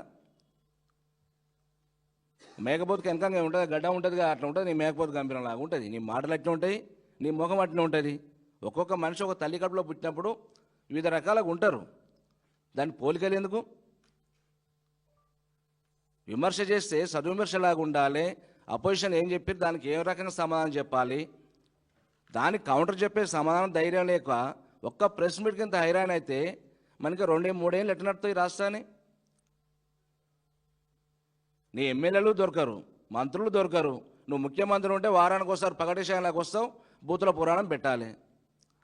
మేకపోతుకి వెనకంగా ఉంటుంది, గడ్డ ఉంటుంది, అట్లా ఉంటుంది. నీ మేకపోతు గంభీరం లాగా ఉంటుంది. నీ మాటలు అట్లా ఉంటాయి, నీ ముఖం అట్లా ఉంటుంది. ఒక్కొక్క మనిషి ఒక తల్లి కడుపులో పుట్టినప్పుడు వివిధ రకాలుగా ఉంటారు. దాన్ని పోలికలు ఎందుకు? విమర్శ చేస్తే సద్విమర్శలాగా ఉండాలి. అపోజిషన్ ఏం చెప్పారు దానికి ఏ రకంగా సమాధానం చెప్పాలి, దానికి కౌంటర్ చెప్పే సమాధానం ధైర్యం లేక ఒక్క ప్రెస్ మీట్ కింద హైరాన్ అయితే మనకి 2-3 ఏళ్ళు ఎట్లా నడుతాయి రాష్ట్రాన్ని? నీ ఎమ్మెల్యేలు దొరకరు, మంత్రులు దొరకరు. నువ్వు ముఖ్యమంత్రి ఉంటే వారానికి ఒకసారి పగటిషాయంలాగా వస్తావు, బూతుల పురాణం పెట్టాలి.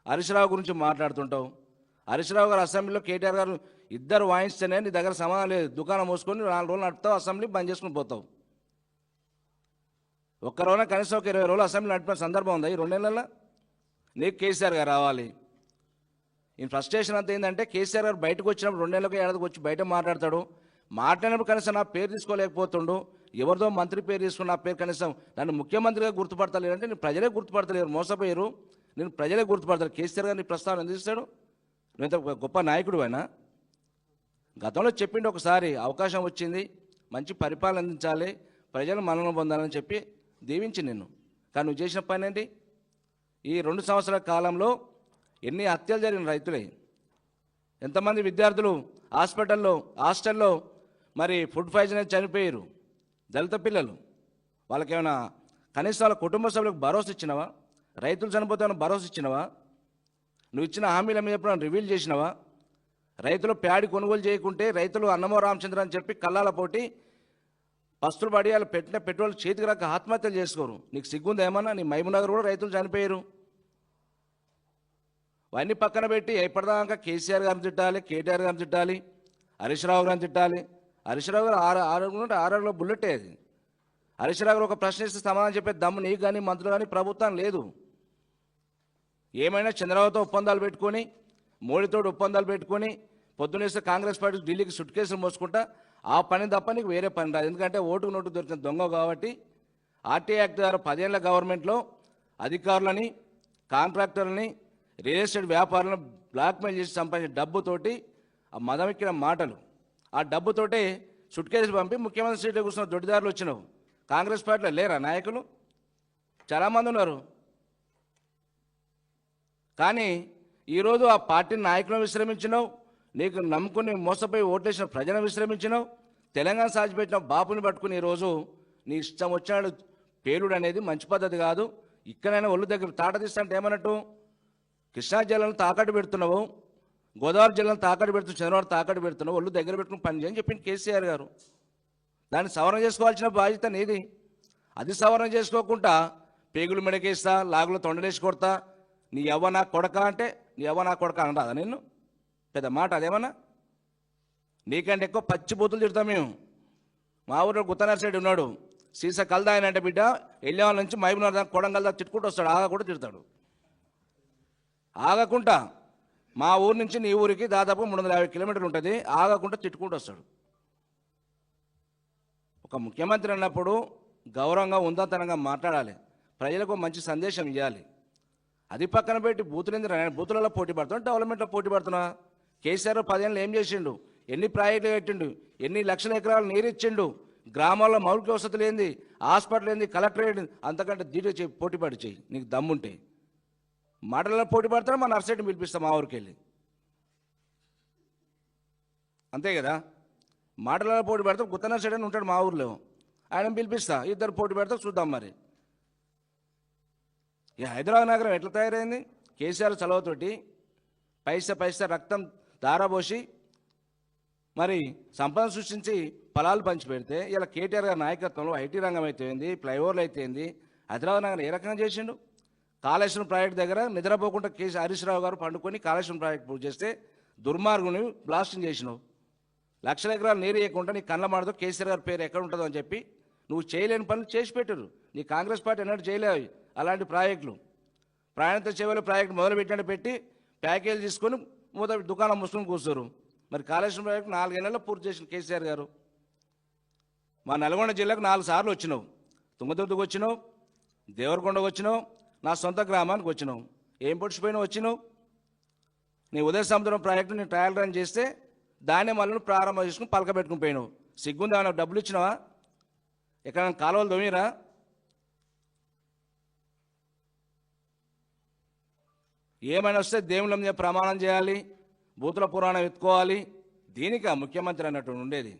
హరీష్ రావు గురించి మాట్లాడుతుంటావు. హరీష్ రావు గారు అసెంబ్లీలో కేటీఆర్ గారు ఇద్దరు వాయిస్తేనే నీ దగ్గర సమాధానం లేదు. దుకాణం మూసుకొని 4 రోజులు నడుపుతావు, అసెంబ్లీ బంద్ చేసుకుని పోతావు. ఒక్క రోజున కనీసం ఒక 20 రోజులు అసెంబ్లీ నడిపిన సందర్భం ఉందా ఈ 2 నెలల్లో? నీకు కేసీఆర్ గారు రావాలి. ఈ ఫ్రస్ట్రేషన్ అంతా ఏంటంటే కేసీఆర్ గారు బయటకు వచ్చినప్పుడు 2 నెలలకు ఏడాదికి వచ్చి బయట మాట్లాడతాడు. మాట్లాడినప్పుడు కనీసం నా పేరు తీసుకోలేకపోతుండు, ఎవరిదో మంత్రి పేరు తీసుకుని నా పేరు కనీసం నన్ను ముఖ్యమంత్రిగా గుర్తుపడతలేరు అంటే నేను ప్రజలే గుర్తుపడతలేరు, మోసపోయారు, నేను ప్రజలే గుర్తుపడతారు. కేసీఆర్ గారిని ప్రస్తావన అందిస్తాడు. నువ్వు ఇంత గొప్ప నాయకుడు అయినా గతంలో చెప్పిండు, ఒకసారి అవకాశం వచ్చింది, మంచి పరిపాలన అందించాలి, ప్రజలు మన్నన పొందాలని చెప్పి దీవించి నిన్ను. కానీ నువ్వు చేసిన పని ఏంటి? ఈ 2 సంవత్సరాల కాలంలో ఎన్ని హత్యలు జరిగిన రైతులే, ఎంతమంది విద్యార్థులు హాస్టల్లో మరి ఫుడ్ పాయిజన్ చనిపోయారు, దళిత పిల్లలు. వాళ్ళకేమైనా కనీసం వాళ్ళ కుటుంబ సభ్యులకు భరోసా ఇచ్చినవా? రైతులు చనిపోతే భరోసా ఇచ్చినవా? నువ్వు ఇచ్చిన హామీల మీద ఎప్పుడైనా రివీల్ చేసినవా? రైతులు ప్యాడి కొనుగోలు చేయకుంటే రైతులు అన్నమో రామచంద్ర అని చెప్పి కళ్ళాల పోటీ పస్తులు పడి వాళ్ళు పెట్టిన పెట్రోల్ చేతికి రాక ఆత్మహత్యలు చేసుకోరు. నీకు సిగ్గుంది ఏమన్నా? నీ మహబూబ్నగర్ కూడా రైతులు చనిపోయారు. అవన్నీ పక్కన పెట్టి ఎప్పటిదాకా కేసీఆర్ గారిని తిట్టాలి, కేటీఆర్ గారిని తిట్టాలి, హరీష్ రావు గారిని తిట్టాలి. హరీష్ రావు గారు 6 బుల్లెట్ అది. హరీష్ రావు గారు ఒక ప్రశ్న ఇస్తే సమాధానం చెప్పే దమ్ము నీకు కానీ మంత్రులు కానీ ప్రభుత్వం లేదు. ఏమైనా చంద్రబాబుతో ఒప్పందాలు పెట్టుకొని, మోడీతో ఒప్పందాలు పెట్టుకొని పొద్దునేస్తే కాంగ్రెస్ పార్టీ ఢిల్లీకి సుట్ కేసులు మోసుకుంటా ఆ పని తప్ప నీకు వేరే పని రాదు. ఎందుకంటే ఓటుకు నోటు దొరికిన దొంగ కాబట్టి. ఆర్టీ యాక్ట్ ద్వారా 10 ఏళ్ల గవర్నమెంట్లో అధికారులని, కాంట్రాక్టర్లని, రియల్ ఎస్టేట్ వ్యాపారులను బ్లాక్మెయిల్ చేసి సంపాదించిన డబ్బుతోటి ఆ మదమెక్కిన మాటలు, ఆ డబ్బుతోటే సుట్ కేసులు పంపి ముఖ్యమంత్రి సీట్లో కూర్చున్న దొడ్డిదారులు వచ్చినావు. కాంగ్రెస్ పార్టీలో లేరా నాయకులు? చాలామంది ఉన్నారు. కానీ ఈరోజు ఆ పార్టీ నాయకులను విశ్రమించినావు, నీకు నమ్ముకుని మోసపోయి ఓట్లేసిన ప్రజలను విశ్రమించినావు, తెలంగాణ సాధిపెట్టిన బాపుని పట్టుకుని ఈరోజు నీ ఇష్టం వచ్చినాడు పేలుడు అనేది మంచి పద్ధతి కాదు. ఇక్కడైనా ఒళ్ళు దగ్గర తాట తీస్తాంటే ఏమన్నట్టు? కృష్ణా జిల్లాను తాకట్టు పెడుతున్నావు, గోదావరి జిల్లాను తాకట్టు పెడుతున్నావు, చంద్రబాబు తాకట్టు పెడుతున్నావు, ఒళ్ళు దగ్గర పెట్టుకుని పని చేయని చెప్పింది కేసీఆర్ గారు. దాన్ని సవరణ చేసుకోవాల్సిన బాధ్యత నీది. అది సవరణ చేసుకోకుండా పేగులు మెడకేస్తా, లాగులు తొండలేసి కొడతా, నీ ఎవ్వ నా కొడక అంటే నీ ఎవ్వ నా కొడక అనరాదా నిన్ను? పెద్ద మాట అదేమన్నా? నీకంటే ఎక్కువ పచ్చి బూతులు తిడతాం మేము. మా ఊరిలో గుత్తనర్సైడ్ ఉన్నాడు, సీసా కలదాయనంటే బిడ్డ వెళ్ళేవాళ్ళ నుంచి మహబూబ్నగర్ దాకా కొడంగల్ దాకా తిట్టుకుంటూ వస్తాడు, ఆగా కూడా తిడతాడు. ఆగకుండా మా ఊరు నుంచి నీ ఊరికి దాదాపు 350 కిలోమీటర్లు ఉంటుంది. ఆగకుండా తిట్టుకుంటూ వస్తాడు. ఒక ముఖ్యమంత్రి అన్నప్పుడు గౌరవంగా ఉందాతనంగా మాట్లాడాలి, ప్రజలకు మంచి సందేశం ఇవ్వాలి. అది పక్కన పెట్టి బూతులలో పోటీ పడుతున్నా, డెవలప్మెంట్లో పోటీ పడుతున్నా. కేసీఆర్ 10 ఏళ్ళు ఏం చేసిండు? ఎన్ని ప్రాజెక్టులు పెట్టిండు? ఎన్ని లక్షల ఎకరాలు నీరు ఇచ్చిండు? గ్రామాల్లో మౌలిక వసతులు ఏంది? హాస్పిటల్ ఏంది? కలెక్టరేట్ అంతకంటే దీటో పోటీ పడి చెయ్యి నీకు దమ్ముంటే. మాటలలో పోటీ పడతాడు, మా నర్సరీని పిలిపిస్తాం మా ఊరికి వెళ్ళి, అంతే కదా. మాటలలో పోటీ పెడతాం, గుత్త నర్సరీ అని ఉంటాడు మా ఊర్లో, ఆయన పిలిపిస్తా, ఇద్దరు పోటీ పెడతాం, చూద్దాం. మరి ఈ హైదరాబాద్ నగరం ఎట్లా తయారైంది? కేసీఆర్ చలవతోటి పైసా రక్తం ధారపోసి మరి సంపద సృష్టించి ఫలాలు పంచిపెడితే, ఇలా కేటీఆర్ గారి నాయకత్వంలో ఐటీ రంగం అయితే ఏంది, ఫ్లైఓవర్లు అయితే ఏంది, హైదరాబాద్ నగరం ఏ రకంగా చేసిండు? కాళేశ్వరం ప్రాజెక్ట్ దగ్గర నిద్రపోకుండా హరీష్ రావు గారు పండుకొని కాళేశ్వరం ప్రాజెక్ట్ పూర్తి చేస్తే దుర్మార్గుని బ్లాస్టింగ్ చేసినావు. లక్షల ఎకరాలు నీరు వేయకుండా నీ కళ్ళ మాడతో కేసీఆర్ గారి పేరు ఎక్కడ ఉంటుందో అని చెప్పి నువ్వు చేయలేని పనులు చేసి పెట్టారు. నీ కాంగ్రెస్ పార్టీ ఎన్నడూ చేయలేవు అలాంటి ప్రాజెక్టులు. ప్రాణాంత సేవల ప్రాజెక్టు మొదలుపెట్టినట్టు పెట్టి ప్యాకేజ్ తీసుకొని దుకాణం ముసుకొని కూర్చోరు. మరి కాళేశ్వరం ప్రాజెక్టు 4 ఏళ్లలో పూర్తి చేసిన కేసీఆర్ గారు. మా నల్గొండ జిల్లాకు 4 సార్లు వచ్చినావు. తుంగతుర్తికి వచ్చినావు, దేవరకొండకు వచ్చినావు, నా సొంత గ్రామానికి వచ్చినావు. ఏం పొడిచిపోయినావు? వచ్చినావు నీ ఉదయ సముద్రం ప్రాజెక్టు నేను ట్రయల్ రన్ చేస్తే దాన్ని మళ్ళీ ప్రారంభం చేసుకుని పలక పెట్టుకుని పోయినావు. సిగ్గుందా? నాకు డబ్బులు ఇచ్చినావా? ఎక్కడ కాలువలు దొమిరా? ఏమైనా వస్తే దేవుళ్ళ మీద ప్రమాణం చేయాలి, భూతుల పురాణం ఎత్తుకోవాలి. దీనికి ముఖ్యమంత్రి అన్నట్టు ఉండేది.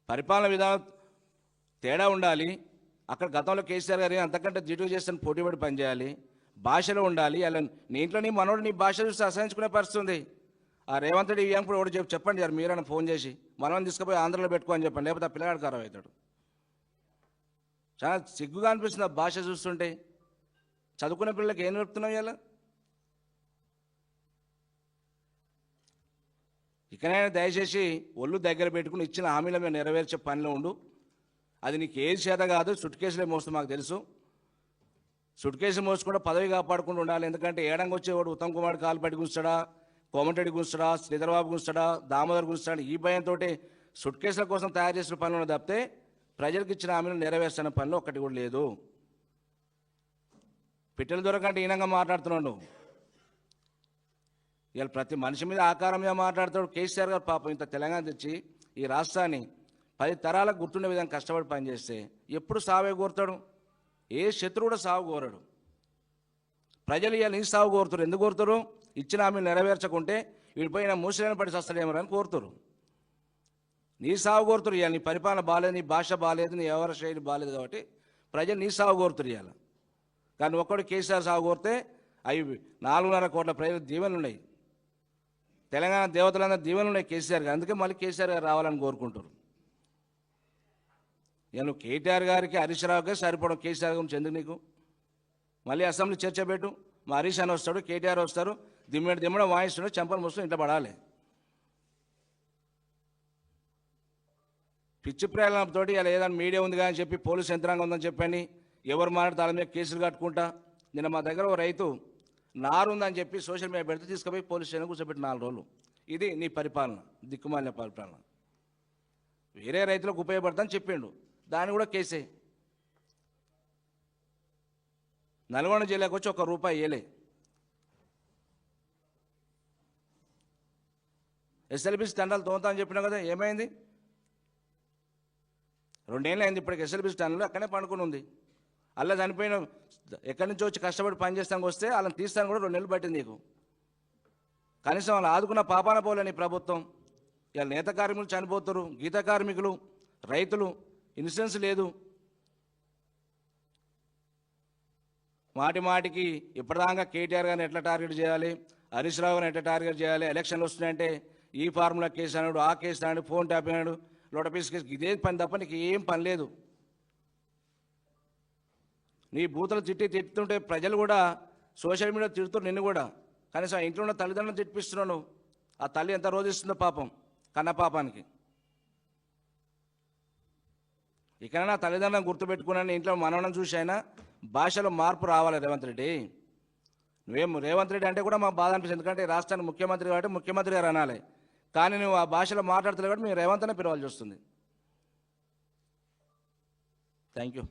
పరిపాలన విధానం తేడా ఉండాలి. అక్కడ గతంలో కేసీఆర్ గారు అంతకంటే జిటు చేస్తాను పోటీపడి పనిచేయాలి. భాషలో ఉండాలి. అలా నీ ఇంట్లో నీ మనోడు నీ భాష చూస్తే అసహించుకునే పరిస్థితి ఉంది. ఆ రేవంత్ రెడ్డి ఏం కూడా ఒకటి చెప్పండి సార్, మీరైనా ఫోన్ చేసి మనం తీసుకుపోయి ఆంధ్రలో పెట్టుకోని చెప్పండి, లేకపోతే ఆ పిల్లగాడు ఖరాబ్ అవుతాడు. చాలా సిగ్గుగా అనిపిస్తుంది ఆ భాష చూస్తుంటే. చదువుకునే పిల్లలకి ఏం నేర్పుతున్నావు ఇలా? ఇకనైనా దయచేసి ఒళ్ళు దగ్గర పెట్టుకుని ఇచ్చిన హామీల మీద నెరవేర్చే పనిలో ఉండు. అది నీకు ఏది చేత కాదు, సుట్ కేసులే మోస్తుంది మాకు తెలుసు. సుట్ కేసు మోసుకుంటూ పదవి కాపాడుకుంటూ ఉండాలి. ఎందుకంటే ఏడంగా వచ్చేవాడు ఉత్తమ్ కుమార్ కాలుపట్టి కూర్చుడా, కోమటిరెడ్డి కూర్చుడా, శ్రీధరబాబు కూర్చుడా, దామోదర్ కూర్చుడా, ఈ భయంతో సుట్ కేసుల కోసం తయారు చేసిన పనులు తప్పితే ప్రజలకు ఇచ్చిన హామీలు నెరవేర్చిన పనులు ఒక్కటి కూడా లేదు. పిట్టలు దొరకంటే ఈనంగా మాట్లాడుతున్నాడు. ఇవాళ ప్రతి మనిషి మీద ఆకారం మీద మాట్లాడతాడు. కేసీఆర్ గారు పాపం ఇంత తెలంగాణ తెచ్చి ఈ రాష్ట్రాన్ని 10 తరాలకు గుర్తుండే విధంగా కష్టపడి పనిచేస్తే ఎప్పుడు సావే కోరుతాడు? ఏ శత్రువు కూడా సాగు కోరడు. ప్రజలు ఇవాళ నీ సాగు కోరుతారు. ఎందుకు కోరుతారు? ఇచ్చిన హామీలు నెరవేర్చకుంటే వీడిపోయిన మూసలేని పడి సస్తలేమని అని కోరుతారు. నీ సాగు కోరుతారు. ఇవాళ నీ పరిపాలన బాగాలేదు, నీ భాష బాగాలేదు, నీ వ్యవహార శైలి బాగాలేదు కాబట్టి ప్రజలు నీ సాగు కోరుతారు ఇవాళ. కానీ ఒక్కడు కేసీఆర్ సాగు కోరితే అవి 4.5 కోట్ల ప్రజల దీవెనలు ఉన్నాయి. తెలంగాణ దేవతలందరూ దీవెనలు ఉన్నాయి కేసీఆర్ గారు. అందుకే మళ్ళీ కేసీఆర్ గారు రావాలని కోరుకుంటారు. ఇక నువ్వు కేటీఆర్ గారికి హరీష్ రావుకే సరిపడం, కేసీఆర్ గురించి ఎందుకు నీకు? మళ్ళీ అసెంబ్లీ చర్చ పెట్టు. మా హరీష్ అని వస్తాడు, కేటీఆర్ వస్తారు, దిమ్మడం వాయిస్తాడు, చంపలు మోస్తూ ఇంట్లో పడాలి. పిచ్చి ప్రయాణంతో ఇలా ఏదైనా మీడియా ఉంది కానీ చెప్పి పోలీసు యంత్రాంగం ఉందని చెప్పని ఎవరు మాట్లాడితే వాళ్ళ మీద కేసులు కట్టుకుంటా. నిన్న మా దగ్గర ఓ రైతు నారు ఉందని చెప్పి సోషల్ మీడియా పెడితే తీసుకుపోయి పోలీస్ స్టేషన్ కూర్చోబెట్టి 4 రోజులు. ఇది నీ పరిపాలన, దిక్కుమాలిన పరిపాలన. వేరే రైతులకు ఉపయోగపడతాని చెప్పిండు, దాన్ని కూడా కేసే. నల్గొండ జిల్లాకు వచ్చి ₹1 ఇయ్యలే. ఎస్ఎల్బిసి తండాలు తోముతా అని చెప్పినా కదా, ఏమైంది? 2 ఏళ్ళు అయింది ఇప్పటికి ఎస్ఎల్బిసి తండాలు అక్కడే పండుకొని ఉంది. అలా చనిపోయిన ఎక్కడి నుంచో వచ్చి కష్టపడి పనిచేస్తానికి వస్తే వాళ్ళని తీస్తాను కూడా 2 నెలలు పట్టింది నీకు. కనీసం వాళ్ళు ఆదుకున్న పాపాన పోలే నీ ప్రభుత్వం. ఇవాళ నేత కార్మికులు చనిపోతారు, గీత కార్మికులు, రైతులు, ఇన్సూరెన్స్ లేదు. మాటికి ఇప్పటిదాకా కేటీఆర్ గారిని ఎట్లా టార్గెట్ చేయాలి, హరీష్ రావు గారిని ఎట్లా టార్గెట్ చేయాలి, ఎలక్షన్లు వస్తున్నాయంటే ఈ ఫార్ములా కేసు అన్నాడు, ఆ కేసు అన్నాడు, ఫోన్ ట్యాప్ అన్నాడు, లోటపీస్ కేసు, ఇదే పని తప్ప నీకు ఏం పని లేదు. నీ బూతులు తిట్టుతుంటే ప్రజలు కూడా సోషల్ మీడియా తిడుతున్నారు నిన్ను కూడా. కనీసం ఇంట్లో ఉన్న తల్లిదండ్రులను తిట్టిపిస్తున్నావు. ఆ తల్లి ఎంత రోధిస్తుందో పాపం, కన్న పాపానికి. ఇకనైనా తల్లిదండ్రులను గుర్తుపెట్టుకున్నాను. ఇంట్లో మనవనం చూసి అయినా భాషలో మార్పు రావాలి రేవంత్ రెడ్డి. నువ్వేం రేవంత్ రెడ్డి అంటే కూడా మాకు బాధ అనిపిస్తుంది, ఎందుకంటే రాష్ట్రానికి ముఖ్యమంత్రి కాబట్టి ముఖ్యమంత్రి గారు అనాలి. కానీ నువ్వు ఆ భాషలో మాట్లాడుతున్నావు కాబట్టి మేము రేవంత్ అనే పిలవాల్సి వస్తుంది. Thank you.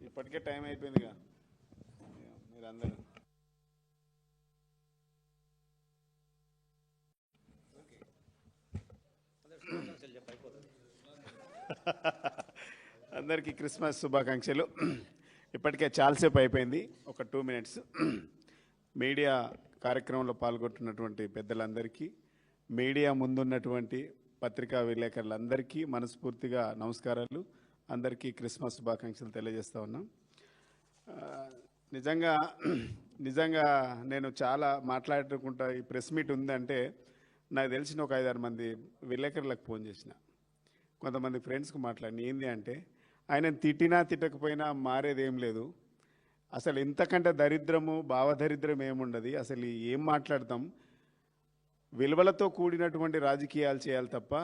ఇప్పటికే టైం అయిపోయిందిగా మీరందరూ. అందరికీ క్రిస్మస్ శుభాకాంక్షలు. ఇప్పటికే చాలాసేపు అయిపోయింది, ఒక 2 minutes. మీడియా కార్యక్రమంలో పాల్గొంటున్నటువంటి పెద్దలందరికీ, మీడియా ముందున్నటువంటి పత్రికా విలేకరులందరికీ మనస్ఫూర్తిగా నమస్కారాలు. అందరికీ క్రిస్మస్ శుభాకాంక్షలు తెలియజేస్తూ ఉన్నాం. నిజంగా నేను చాలా మాట్లాడుకుంటా ఈ ప్రెస్ మీట్ ఉందంటే నాకు తెలిసిన ఒక 5-6 మంది విలేకరులకు ఫోన్ చేసిన, కొంతమంది ఫ్రెండ్స్కి మాట్లాడిన. ఏంది అంటే ఆయన తిట్టినా తిట్టకపోయినా మారేది ఏం లేదు, అసలు ఇంతకంటే దరిద్రము భావదరిద్రం ఏముండదు, అసలు ఏం మాట్లాడతాం, విలువలతో కూడినటువంటి రాజకీయాలు చేయాలి తప్ప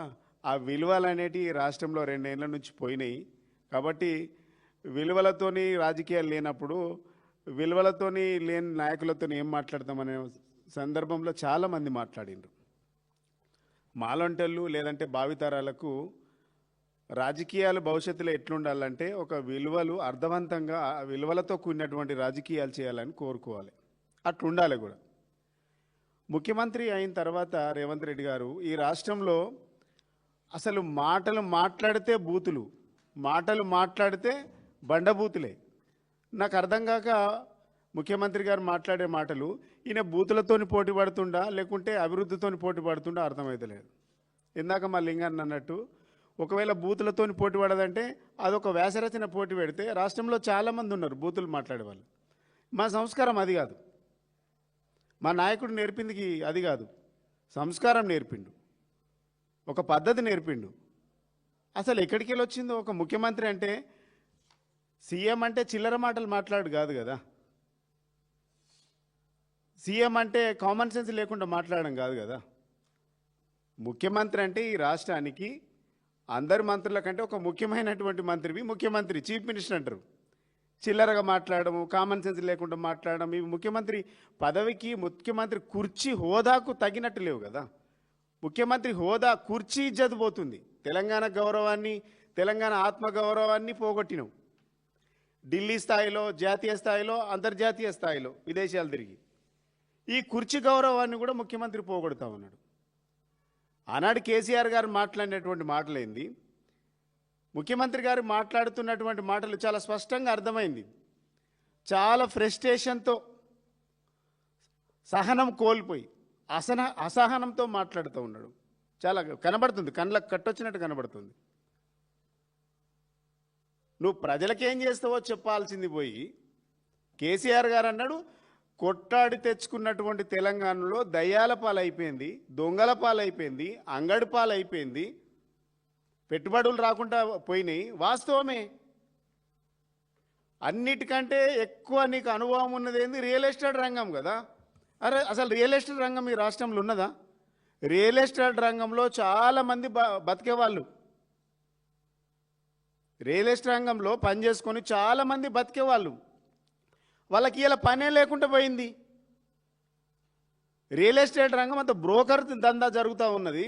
ఆ విలువలు అనేటివి రాష్ట్రంలో 2 ఏళ్ల నుంచి పోయినాయి. కాబట్టి విలువలతోని రాజకీయాలు లేనప్పుడు విలువలతోని లేని నాయకులతో ఏం మాట్లాడతామనే సందర్భంలో చాలామంది మాట్లాడిండ్రు. మాలంటళ్ళు లేదంటే భావితరాలకు రాజకీయాలు భవిష్యత్తులో ఎట్లుండాలంటే ఒక విలువలు అర్థవంతంగా విలువలతో కూడినటువంటి రాజకీయాలు చేయాలని కోరుకోవాలి, అట్లుండాలి కూడా. ముఖ్యమంత్రి అయిన తర్వాత రేవంత్ రెడ్డి గారు ఈ రాష్ట్రంలో అసలు మాటలు మాట్లాడితే బూతులు, మాటలు మాట్లాడితే బండబూతులే. నాకు అర్థం కాక ముఖ్యమంత్రి గారు మాట్లాడే మాటలు ఈయన బూతులతోని పోటీ పడుతుండా లేకుంటే అభివృద్ధితోని పోటీ పడుతుండా అర్థమవుతలేదు. ఇందాక మా లింగాన్ని అన్నట్టు ఒకవేళ బూతులతోని పోటీ పడదంటే అదొక వ్యాసరచన పోటీ పెడితే రాష్ట్రంలో చాలామంది ఉన్నారు బూతులు మాట్లాడేవాళ్ళు. మా సంస్కారం అది కాదు, మా నాయకుడు నేర్పింది అది కాదు. సంస్కారం నేర్పిండు, ఒక పద్ధతి నేర్పిండు. అసలు ఎక్కడికి వెళ్ళి వచ్చిందో ఒక ముఖ్యమంత్రి అంటే, సీఎం అంటే చిల్లర మాటలు మాట్లాడు కాదు కదా, సీఎం అంటే కామన్ సెన్స్ లేకుండా మాట్లాడడం కాదు కదా. ముఖ్యమంత్రి అంటే ఈ రాష్ట్రానికి అందరి మంత్రుల కంటే ఒక ముఖ్యమైనటువంటి మంత్రివి ముఖ్యమంత్రి, చీఫ్ మినిస్టర్ అంటారు. చిల్లరగా మాట్లాడము, కామన్ సెన్స్ లేకుండా మాట్లాడడం, ఇవి ముఖ్యమంత్రి పదవికి ముఖ్యమంత్రి కుర్చీ హోదాకు తగినట్టు లేవు కదా. ముఖ్యమంత్రి హోదా కుర్చీ ఇజ్జత్ పోతుంది, తెలంగాణ గౌరవాన్ని తెలంగాణ ఆత్మగౌరవాన్ని పోగొట్టినాం. ఢిల్లీ స్థాయిలో, జాతీయ స్థాయిలో, అంతర్జాతీయ స్థాయిలో విదేశాలు తిరిగి ఈ కుర్చీ గౌరవాన్ని కూడా ముఖ్యమంత్రి పోగొడతా ఉన్నాడు. ఆనాడు కేసీఆర్ గారు మాట్లాడినటువంటి మాటలేంది, ముఖ్యమంత్రి గారు మాట్లాడుతున్నటువంటి మాటలు చాలా స్పష్టంగా అర్థమైంది. చాలా ఫ్రస్ట్రేషన్తో, సహనం కోల్పోయి అసహనంతో మాట్లాడుతూ ఉన్నాడు. చాలా కనబడుతుంది, కళ్ళకు కట్టొచ్చినట్టు కనబడుతుంది. నువ్వు ప్రజలకేం చేస్తావో చెప్పాల్సింది పోయి కేసీఆర్ గారు అన్నాడు, కొట్టాడి తెచ్చుకున్నటువంటి తెలంగాణలో దయ్యాల పాలైపోయింది, దొంగల పాలైపోయింది, అంగడి పాలైపోయింది, పెట్టుబడులు రాకుండా పోయినాయి. వాస్తవమే. అన్నిటికంటే ఎక్కువ నీకు అనుభవం ఉన్నది ఏంది? రియల్ ఎస్టేట్ రంగం కదా. అరే అసలు రియల్ ఎస్టేట్ రంగం ఈ రాష్ట్రంలో ఉన్నదా? రియల్ ఎస్టేట్ రంగంలో చాలామంది బతికేవాళ్ళు, రియల్ ఎస్టేట్ రంగంలో పనిచేసుకొని చాలామంది బతికేవాళ్ళు, వాళ్ళకి ఇలా పనే లేకుండా పోయింది. రియల్ ఎస్టేట్ రంగం అంత బ్రోకర్ దందా జరుగుతూ ఉన్నది.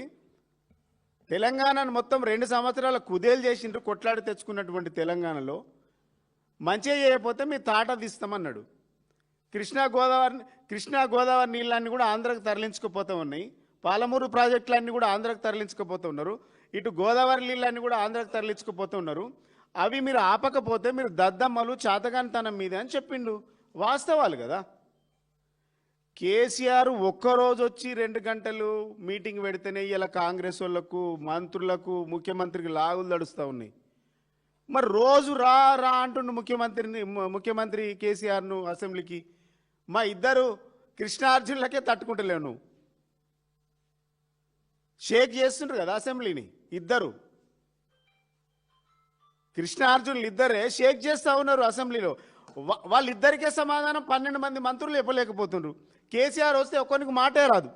తెలంగాణను మొత్తం 2 సంవత్సరాల కుదేలు చేసిండ్రు. కొట్లాడి తెచ్చుకున్నటువంటి తెలంగాణలో మంచిగా చేయకపోతే మీ తాట తీస్తామన్నాడు. కృష్ణా గోదావరి నీళ్ళన్నీ కూడా ఆంధ్రాకు తరలించుకుపోతూ ఉన్నాయి. పాలమూరు ప్రాజెక్టులన్నీ కూడా ఆంధ్రాకు తరలించుకుపోతూ ఉన్నారు. ఇటు గోదావరి నీళ్ళన్నీ కూడా ఆంధ్రాకు తరలించుకుపోతూ ఉన్నారు. అవి మీరు ఆపకపోతే మీరు దద్దమ్మలు చాతగానితనం మీదే అని చెప్పిండు. వాస్తవాలు కదా. కేసీఆర్ ఒక్కరోజు వచ్చి 2 గంటలు మీటింగ్ పెడితేనే ఇలా కాంగ్రెస్ వాళ్ళకు, మంత్రులకు, ముఖ్యమంత్రికి లాగులు తడుస్తూ ఉన్నాయి. మరి రోజు రా రా అంటుండు ముఖ్యమంత్రి కేసీఆర్ను అసెంబ్లీకి. మా ఇద్దరు కృష్ణార్జునులకే తట్టుకుంటలేవు. నువ్వు షేక్ చేస్తుండ్రు కదా అసెంబ్లీని. ఇద్దరు కృష్ణార్జునులు ఇద్దరే షేక్ చేస్తూ ఉన్నారు అసెంబ్లీలో. వాళ్ళిద్దరికే సమాధానం 12 మంది మంత్రులు చెప్పలేకపోతున్నారు. కేసీఆర్ వస్తే ఒక్కరికి మాటే రాదు.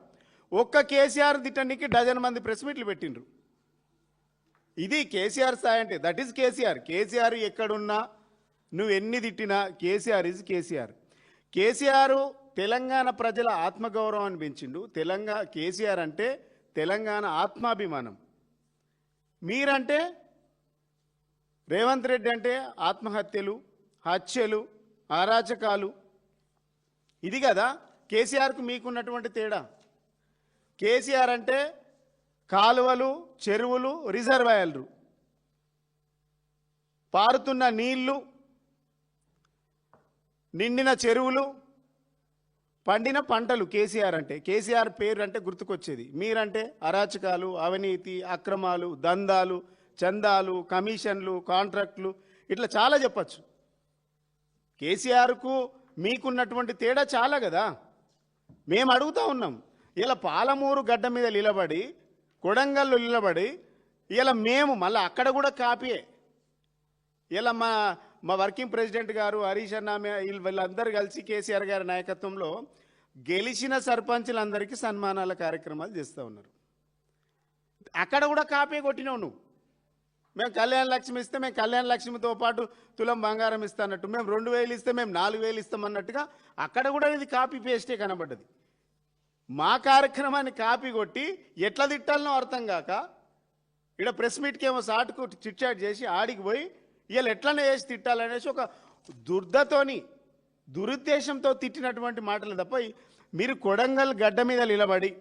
ఒక్క కేసీఆర్ తిట్టడానికి డజన్ మంది ప్రెస్ మీట్లు పెట్టిండ్రు. ఇది కేసీఆర్ స్థాయి అంటే. That is KCR. కేసీఆర్ ఎక్కడున్నా నువ్వు ఎన్ని తిట్టినా కేసీఆర్ ఈజ్ కేసీఆర్. కేసీఆర్ తెలంగాణ ప్రజల ఆత్మగౌరవాన్ని పెంచిండు. కేసీఆర్ అంటే తెలంగాణ ఆత్మాభిమానం. మీరంటే రేవంత్ రెడ్డి అంటే ఆత్మహత్యలు, హత్యలు, అరాచకాలు. ఇది కదా కేసీఆర్కు మీకున్నటువంటి తేడా. కేసీఆర్ అంటే కాలువలు, చెరువులు, రిజర్వాయర్లు, పారుతున్న నీళ్లు, నిండిన చెరువులు, పండిన పంటలు. కేసీఆర్ అంటే, కేసీఆర్ పేరు అంటే గుర్తుకొచ్చేది. మీరంటే అరాచకాలు, అవినీతి, అక్రమాలు, దందాలు, చందాలు, కమిషన్లు, కాంట్రాక్టులు, ఇట్లా చాలా చెప్పచ్చు. కేసీఆర్కు మీకున్నటువంటి తేడా చాలా కదా. మేము అడుగుతూ ఉన్నాం. ఇలా పాలమూరు గడ్డ మీద నిలబడి, కొడంగల్లో నిలబడి, ఇలా మేము మళ్ళీ అక్కడ కూడా కాపీయే. ఇలా మా వర్కింగ్ ప్రెసిడెంట్ గారు హరీష్ అన్న వీళ్ళందరూ కలిసి కేసీఆర్ గారి నాయకత్వంలో గెలిచిన సర్పంచులందరికీ సన్మానాల కార్యక్రమాలు చేస్తూ ఉన్నారు. అక్కడ కూడా కాపీ కొట్టినావు నువ్వు. మేము కళ్యాణ లక్ష్మి ఇస్తే మేము కళ్యాణ లక్ష్మితో పాటు తులం బంగారం ఇస్తానట్టు, మేము 2000 ఇస్తే మేము 4000 ఇస్తామన్నట్టుగా అక్కడ కూడా ఇది కాపీ పేస్టే కనబడ్డది. మా కార్యక్రమాన్ని కాపీ కొట్టి ఎట్లా తిట్టాలనో అర్థం కాక ఇక్కడ ప్రెస్ మీట్కి ఏమో సాటుకు చిట్చాట్ చేసి ఆడికి పోయి వీళ్ళు ఎట్లనే వేసి తిట్టాలనేసి ఒక దురుద్దేశంతో తిట్టినటువంటి మాటలు తప్ప మీరు కొడంగల్ గడ్డ మీద నిలబడి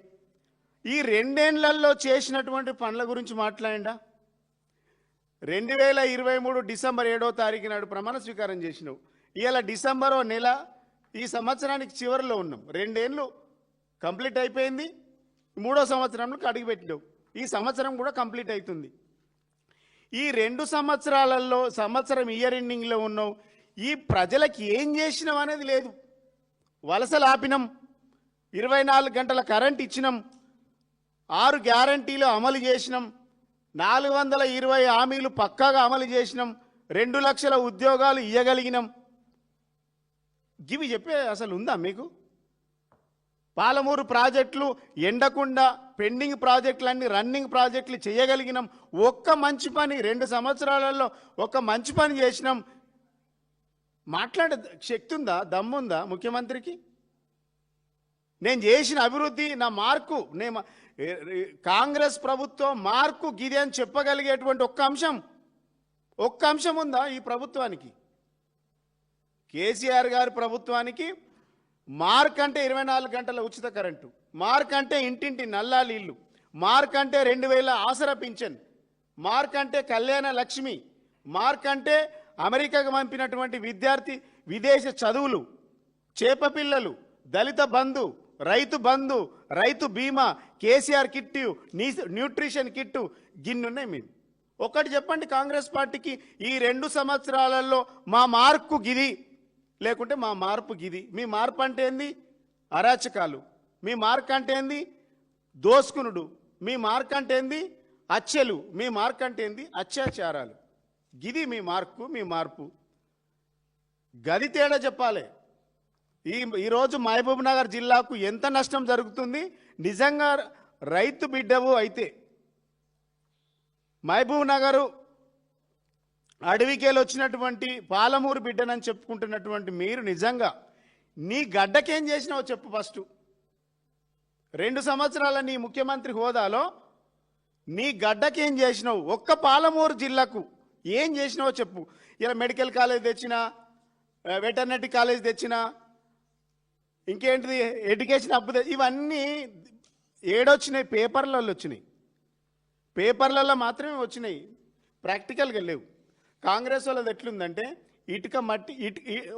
ఈ 2 ఏళ్లలో చేసినటువంటి పనుల గురించి మాట్లాడిండా? 2023 డిసెంబర్ 7వ తారీఖు నాడు ప్రమాణ స్వీకారం చేసినావు. ఇవాళ డిసెంబర్ నెల, ఈ సంవత్సరానికి చివరిలో ఉన్నాం. 2 ఏళ్ళు కంప్లీట్ అయిపోయింది. 3వ సంవత్సరంలోకి అడుగుపెట్టినావు. ఈ సంవత్సరం కూడా కంప్లీట్ అవుతుంది. ఈ 2 సంవత్సరాలలో సంవత్సరం ఇయర్ ఎండింగ్లో ఉన్నావు. ఈ ప్రజలకు ఏం చేసినాం అనేది లేదు. వలసలు ఆపినాం, 24 గంటల కరెంట్ ఇచ్చినాం, 6 గ్యారంటీలు అమలు చేసినాం, 420 హామీలు పక్కాగా అమలు చేసినాం, 2 లక్షల ఉద్యోగాలు ఇవ్వగలిగినాం. ఇవి చెప్పే అసలు ఉందా మీకు? పాలమూరు ప్రాజెక్టులు ఎండకుండా పెండింగ్ ప్రాజెక్టులన్నీ రన్నింగ్ ప్రాజెక్టులు చేయగలిగినాం. ఒక్క మంచి పని 2 సంవత్సరాలలో ఒక్క మంచి పని చేసినాం. మాట్లాడే శక్తి ఉందా, దమ్ముందా ముఖ్యమంత్రికి? నేను చేసిన అభివృద్ధి, నా మార్కు, కాంగ్రెస్ ప్రభుత్వం మార్కు గిది అని చెప్పగలిగేటువంటి ఒక్క అంశం ఉందా ఈ ప్రభుత్వానికి? కేసీఆర్ గారి ప్రభుత్వానికి మార్క్ అంటే 24 గంటల ఉచిత కరెంటు, మార్క్ అంటే ఇంటింటి నల్లా నీళ్లు, మార్క్ అంటే 2000 ఆసరా పింఛన్, మార్క్ అంటే కళ్యాణ లక్ష్మి, మార్క్ అంటే అమెరికాకు పంపినటువంటి విద్యార్థి విదేశ చదువులు, చేప పిల్లలు, దళిత బంధు, రైతు బంధు, రైతు బీమా, కేసీఆర్ కిట్టు, న్యూట్రిషన్ కిట్టు, గిన్నున్నాయి. మేము ఒకటి చెప్పండి కాంగ్రెస్ పార్టీకి, ఈ 2 సంవత్సరాలలో మా మార్కు గిది, లేకుంటే మా మార్పు గిది. మీ మార్పు అంటే ఏంది? అరాచకాలు. మీ మార్క్ అంటే ఏంది? దోసుకునుడు. మీ మార్క్ అంటే ఏంది? హత్యలు. మీ మార్క్ అంటే ఏంది? అత్యాచారాలు. గిది మీ మార్కు, మీ మార్పు. గది తేడా చెప్పాలి. ఈరోజు మహబూబ్ నగర్ జిల్లాకు ఎంత నష్టం జరుగుతుంది? నిజంగా రైతు బిడ్డవు అయితే మహబూబ్ నగరు అడవికేలు వచ్చినటువంటి పాలమూరు బిడ్డనని చెప్పుకుంటున్నటువంటి మీరు నిజంగా నీ గడ్డకేం చేసినావో చెప్పు. ఫస్ట్ 2 సంవత్సరాల నీ ముఖ్యమంత్రి హోదాలో నీ గడ్డకేం చేసినావు? ఒక్క పాలమూరు జిల్లాకు ఏం చేసినావో చెప్పు. ఇలా మెడికల్ కాలేజ్ తెచ్చినా, వెటర్నరీ కాలేజ్ తెచ్చినా, ఇంకేంటిది ఎడ్యుకేషన్ హబ్, ఇవన్నీ ఏడొచ్చినాయి? పేపర్లలో వచ్చినాయి. పేపర్లలో మాత్రమే వచ్చినాయి, ప్రాక్టికల్గా లేవు. కాంగ్రెస్ వాళ్ళది ఎట్లుందంటే ఇటుక మట్టి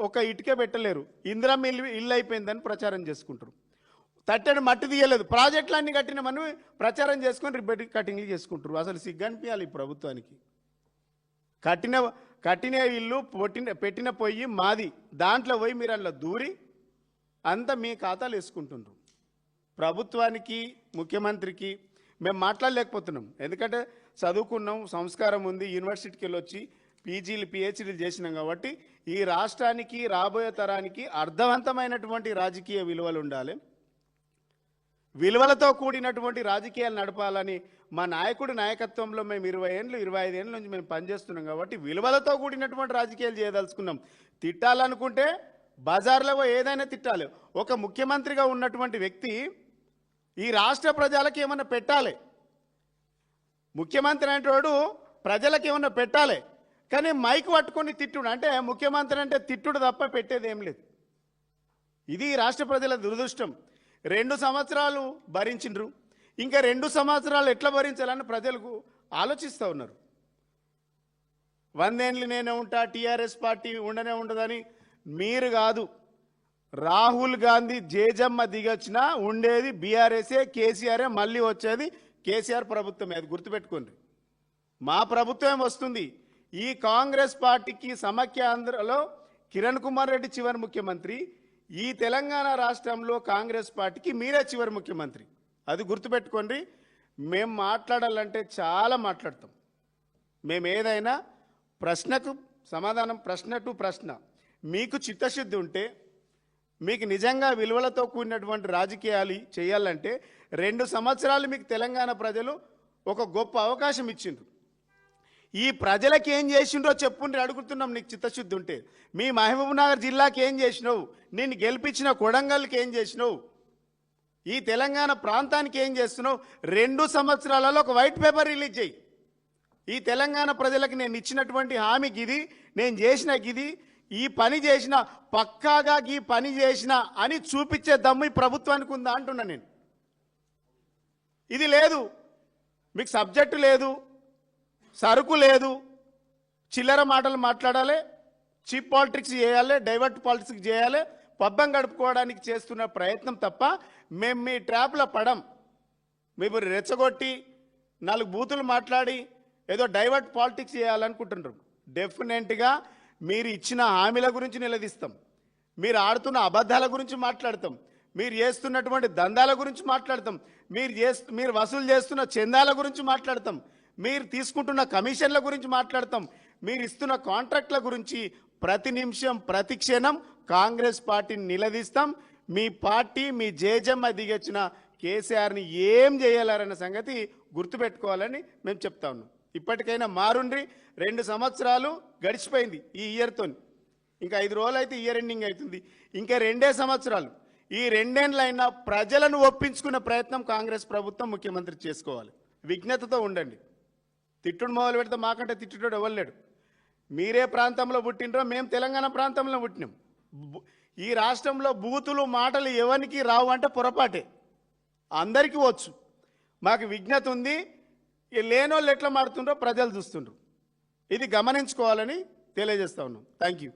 ఒక ఇటుక పెట్టలేరు, ఇందిరమ్మ ఇల్లు అయిపోయిందని ప్రచారం చేసుకుంటారు. తట్టెడు మట్టి తీయలేదు, ప్రాజెక్టులన్నీ కట్టినామని ప్రచారం చేసుకొని రిబ్బెట్ కటింగ్లు చేసుకుంటారు. అసలు సిగ్గనిపించాలి ఈ ప్రభుత్వానికి. కట్టిన ఇల్లు పెట్టిన పొయ్యి మాది, దాంట్లో పోయి మీరు అలా దూరి అంతా మీ ఖాతాలు వేసుకుంటున్నారు. ప్రభుత్వానికి, ముఖ్యమంత్రికి మేము మాట్లాడలేకపోతున్నాం. ఎందుకంటే చదువుకున్నాం, సంస్కారం ఉంది, యూనివర్సిటీకి వెళ్ళొచ్చి పీజీలు పిహెచ్డీలు చేసినాం కాబట్టి ఈ రాష్ట్రానికి రాబోయే తరానికి అర్థవంతమైనటువంటి రాజకీయ విలువలు ఉండాలి, విలువలతో కూడినటువంటి రాజకీయాలు నడపాలని మా నాయకుడి నాయకత్వంలో మేము 20 ఏళ్ళు 25 ఏళ్ళ నుంచి మేము పనిచేస్తున్నాం కాబట్టి విలువలతో కూడినటువంటి రాజకీయాలు చేయదలుచుకున్నాం. తిట్టాలనుకుంటే బజార్లో ఏదైనా తిట్టాలి. ఒక ముఖ్యమంత్రిగా ఉన్నటువంటి వ్యక్తి ఈ రాష్ట్ర ప్రజలకు ఏమన్నా పెట్టాలి, ముఖ్యమంత్రి అనేటోడు ప్రజలకు ఏమన్నా పెట్టాలి, కానీ మైక్ పట్టుకొని తిట్టుడు అంటే ముఖ్యమంత్రి అంటే తిట్టుడు తప్ప పెట్టేది ఏం లేదు. ఇది రాష్ట్ర ప్రజల దురదృష్టం. 2 సంవత్సరాలు భరించిండ్రు, ఇంకా 2 సంవత్సరాలు ఎట్లా భరించాలని ప్రజలకు ఆలోచిస్తూ ఉన్నారు. 100 ఏళ్ళు నేనే ఉంటా, టీఆర్ఎస్ పార్టీ ఉండనే ఉండదని మీరు కాదు, రాహుల్ గాంధీ జేజమ్మ దిగొచ్చినా ఉండేది బీఆర్ఎస్ఏ, కేసీఆరే మళ్ళీ వచ్చేది కేసీఆర్ ప్రభుత్వమే, అది గుర్తుపెట్టుకోండి. మా ప్రభుత్వం వస్తుంది. ఈ కాంగ్రెస్ పార్టీకి సమైక్యాంధ్రలో కిరణ్ కుమార్ రెడ్డి చివరి ముఖ్యమంత్రి, ఈ తెలంగాణ రాష్ట్రంలో కాంగ్రెస్ పార్టీకి మీరే చివరి ముఖ్యమంత్రి, అది గుర్తుపెట్టుకోండి. మేము మాట్లాడాలంటే చాలా మాట్లాడతాం. మేము ఏదైనా ప్రశ్నకు సమాధానం, ప్రశ్న టు ప్రశ్న. మీకు చిత్తశుద్ధి ఉంటే, మీకు నిజంగా విలువలతో కూడినటువంటి రాజకీయాలు చేయాలంటే 2 సంవత్సరాలు మీకు తెలంగాణ ప్రజలు ఒక గొప్ప అవకాశం ఇచ్చిండ్రు. ఈ ప్రజలకు ఏం చేసిండ్రో చెప్పుండ్రి అడుగుతున్నాం. నీకు చిత్తశుద్ధి ఉంటే మీ మహబూబ్ నగర్ జిల్లాకి ఏం చేసినావు, నిన్ను గెలిపించిన కొడంగల్కి ఏం చేసినావు, ఈ తెలంగాణ ప్రాంతానికి ఏం చేస్తున్నావు? 2 సంవత్సరాలలో ఒక వైట్ పేపర్ రిలీజ్ చేయి. ఈ తెలంగాణ ప్రజలకు నేను ఇచ్చినటువంటి హామీ గిది, నేను చేసిన గిది, ఈ పని చేసిన, పక్కాగా ఈ పని చేసిన అని చూపించే దమ్ము ఈ ప్రభుత్వానికి ఉందా అంటున్నా నేను. ఇది లేదు, మీకు సబ్జెక్టు లేదు, సరుకు లేదు, చిల్లర మాటలు మాట్లాడాలి, చీప్ పాలిటిక్స్ చేయాలి, డైవర్ట్ పాలిటిక్స్ చేయాలి, పబ్బం గడుపుకోవడానికి చేస్తున్న ప్రయత్నం తప్ప మేము మీ ట్రాప్లో పడం. మేము రెచ్చగొట్టి 4 బూతులు మాట్లాడి ఏదో డైవర్ట్ పాలిటిక్స్ చేయాలనుకుంటున్నారు. డెఫినెట్గా మీరు ఇచ్చిన హామీల గురించి నిలదీస్తాం, మీరు ఆడుతున్న అబద్ధాల గురించి మాట్లాడతాం, మీరు చేస్తున్నటువంటి దందాల గురించి మాట్లాడతాం, మీరు వసూలు చేస్తున్న చందాల గురించి మాట్లాడతాం, మీరు తీసుకుంటున్న కమిషన్ల గురించి మాట్లాడతాం, మీరు ఇస్తున్న కాంట్రాక్ట్ల గురించి ప్రతి నిమిషం ప్రతి క్షణం కాంగ్రెస్ పార్టీని నిలదీస్తాం. మీ పార్టీ, మీ జేజమ్మ దిగొచ్చిన కేసీఆర్ని ఏం చేయాలన్న సంగతి గుర్తుపెట్టుకోవాలని మేము చెప్తా ఉన్నాం. ఇప్పటికైనా మారుండ్రి. 2 సంవత్సరాలు గడిచిపోయింది ఈ ఇయర్తో, ఇంకా 5 రోజులు అయితే ఇయర్ ఎండింగ్ అవుతుంది, ఇంకా 2 సంవత్సరాలు. ఈ 2 ఏళ్ళైనా ప్రజలను ఒప్పించుకునే ప్రయత్నం కాంగ్రెస్ ప్రభుత్వం, ముఖ్యమంత్రి చేసుకోవాలి. విజ్ఞతతో ఉండండి. తిట్టుడు మొదలు పెడితే మాకంటే తిట్టుడు ఎవరు లేడు. మీరే ప్రాంతంలో పుట్టినరో, మేము తెలంగాణ ప్రాంతంలో పుట్టినాం. ఈ రాష్ట్రంలో బూతులు మాటలు ఎవరికి రావు అంటే పొరపాటే, అందరికీ వచ్చు. మాకు విజ్ఞత ఉంది. లేనోళ్ళు ఎట్లా మాడుతుండ్రో ప్రజలు చూస్తుండ్రు. ఇది గమనించుకోవాలని తెలియజేస్తా ఉన్నాం. Thank you.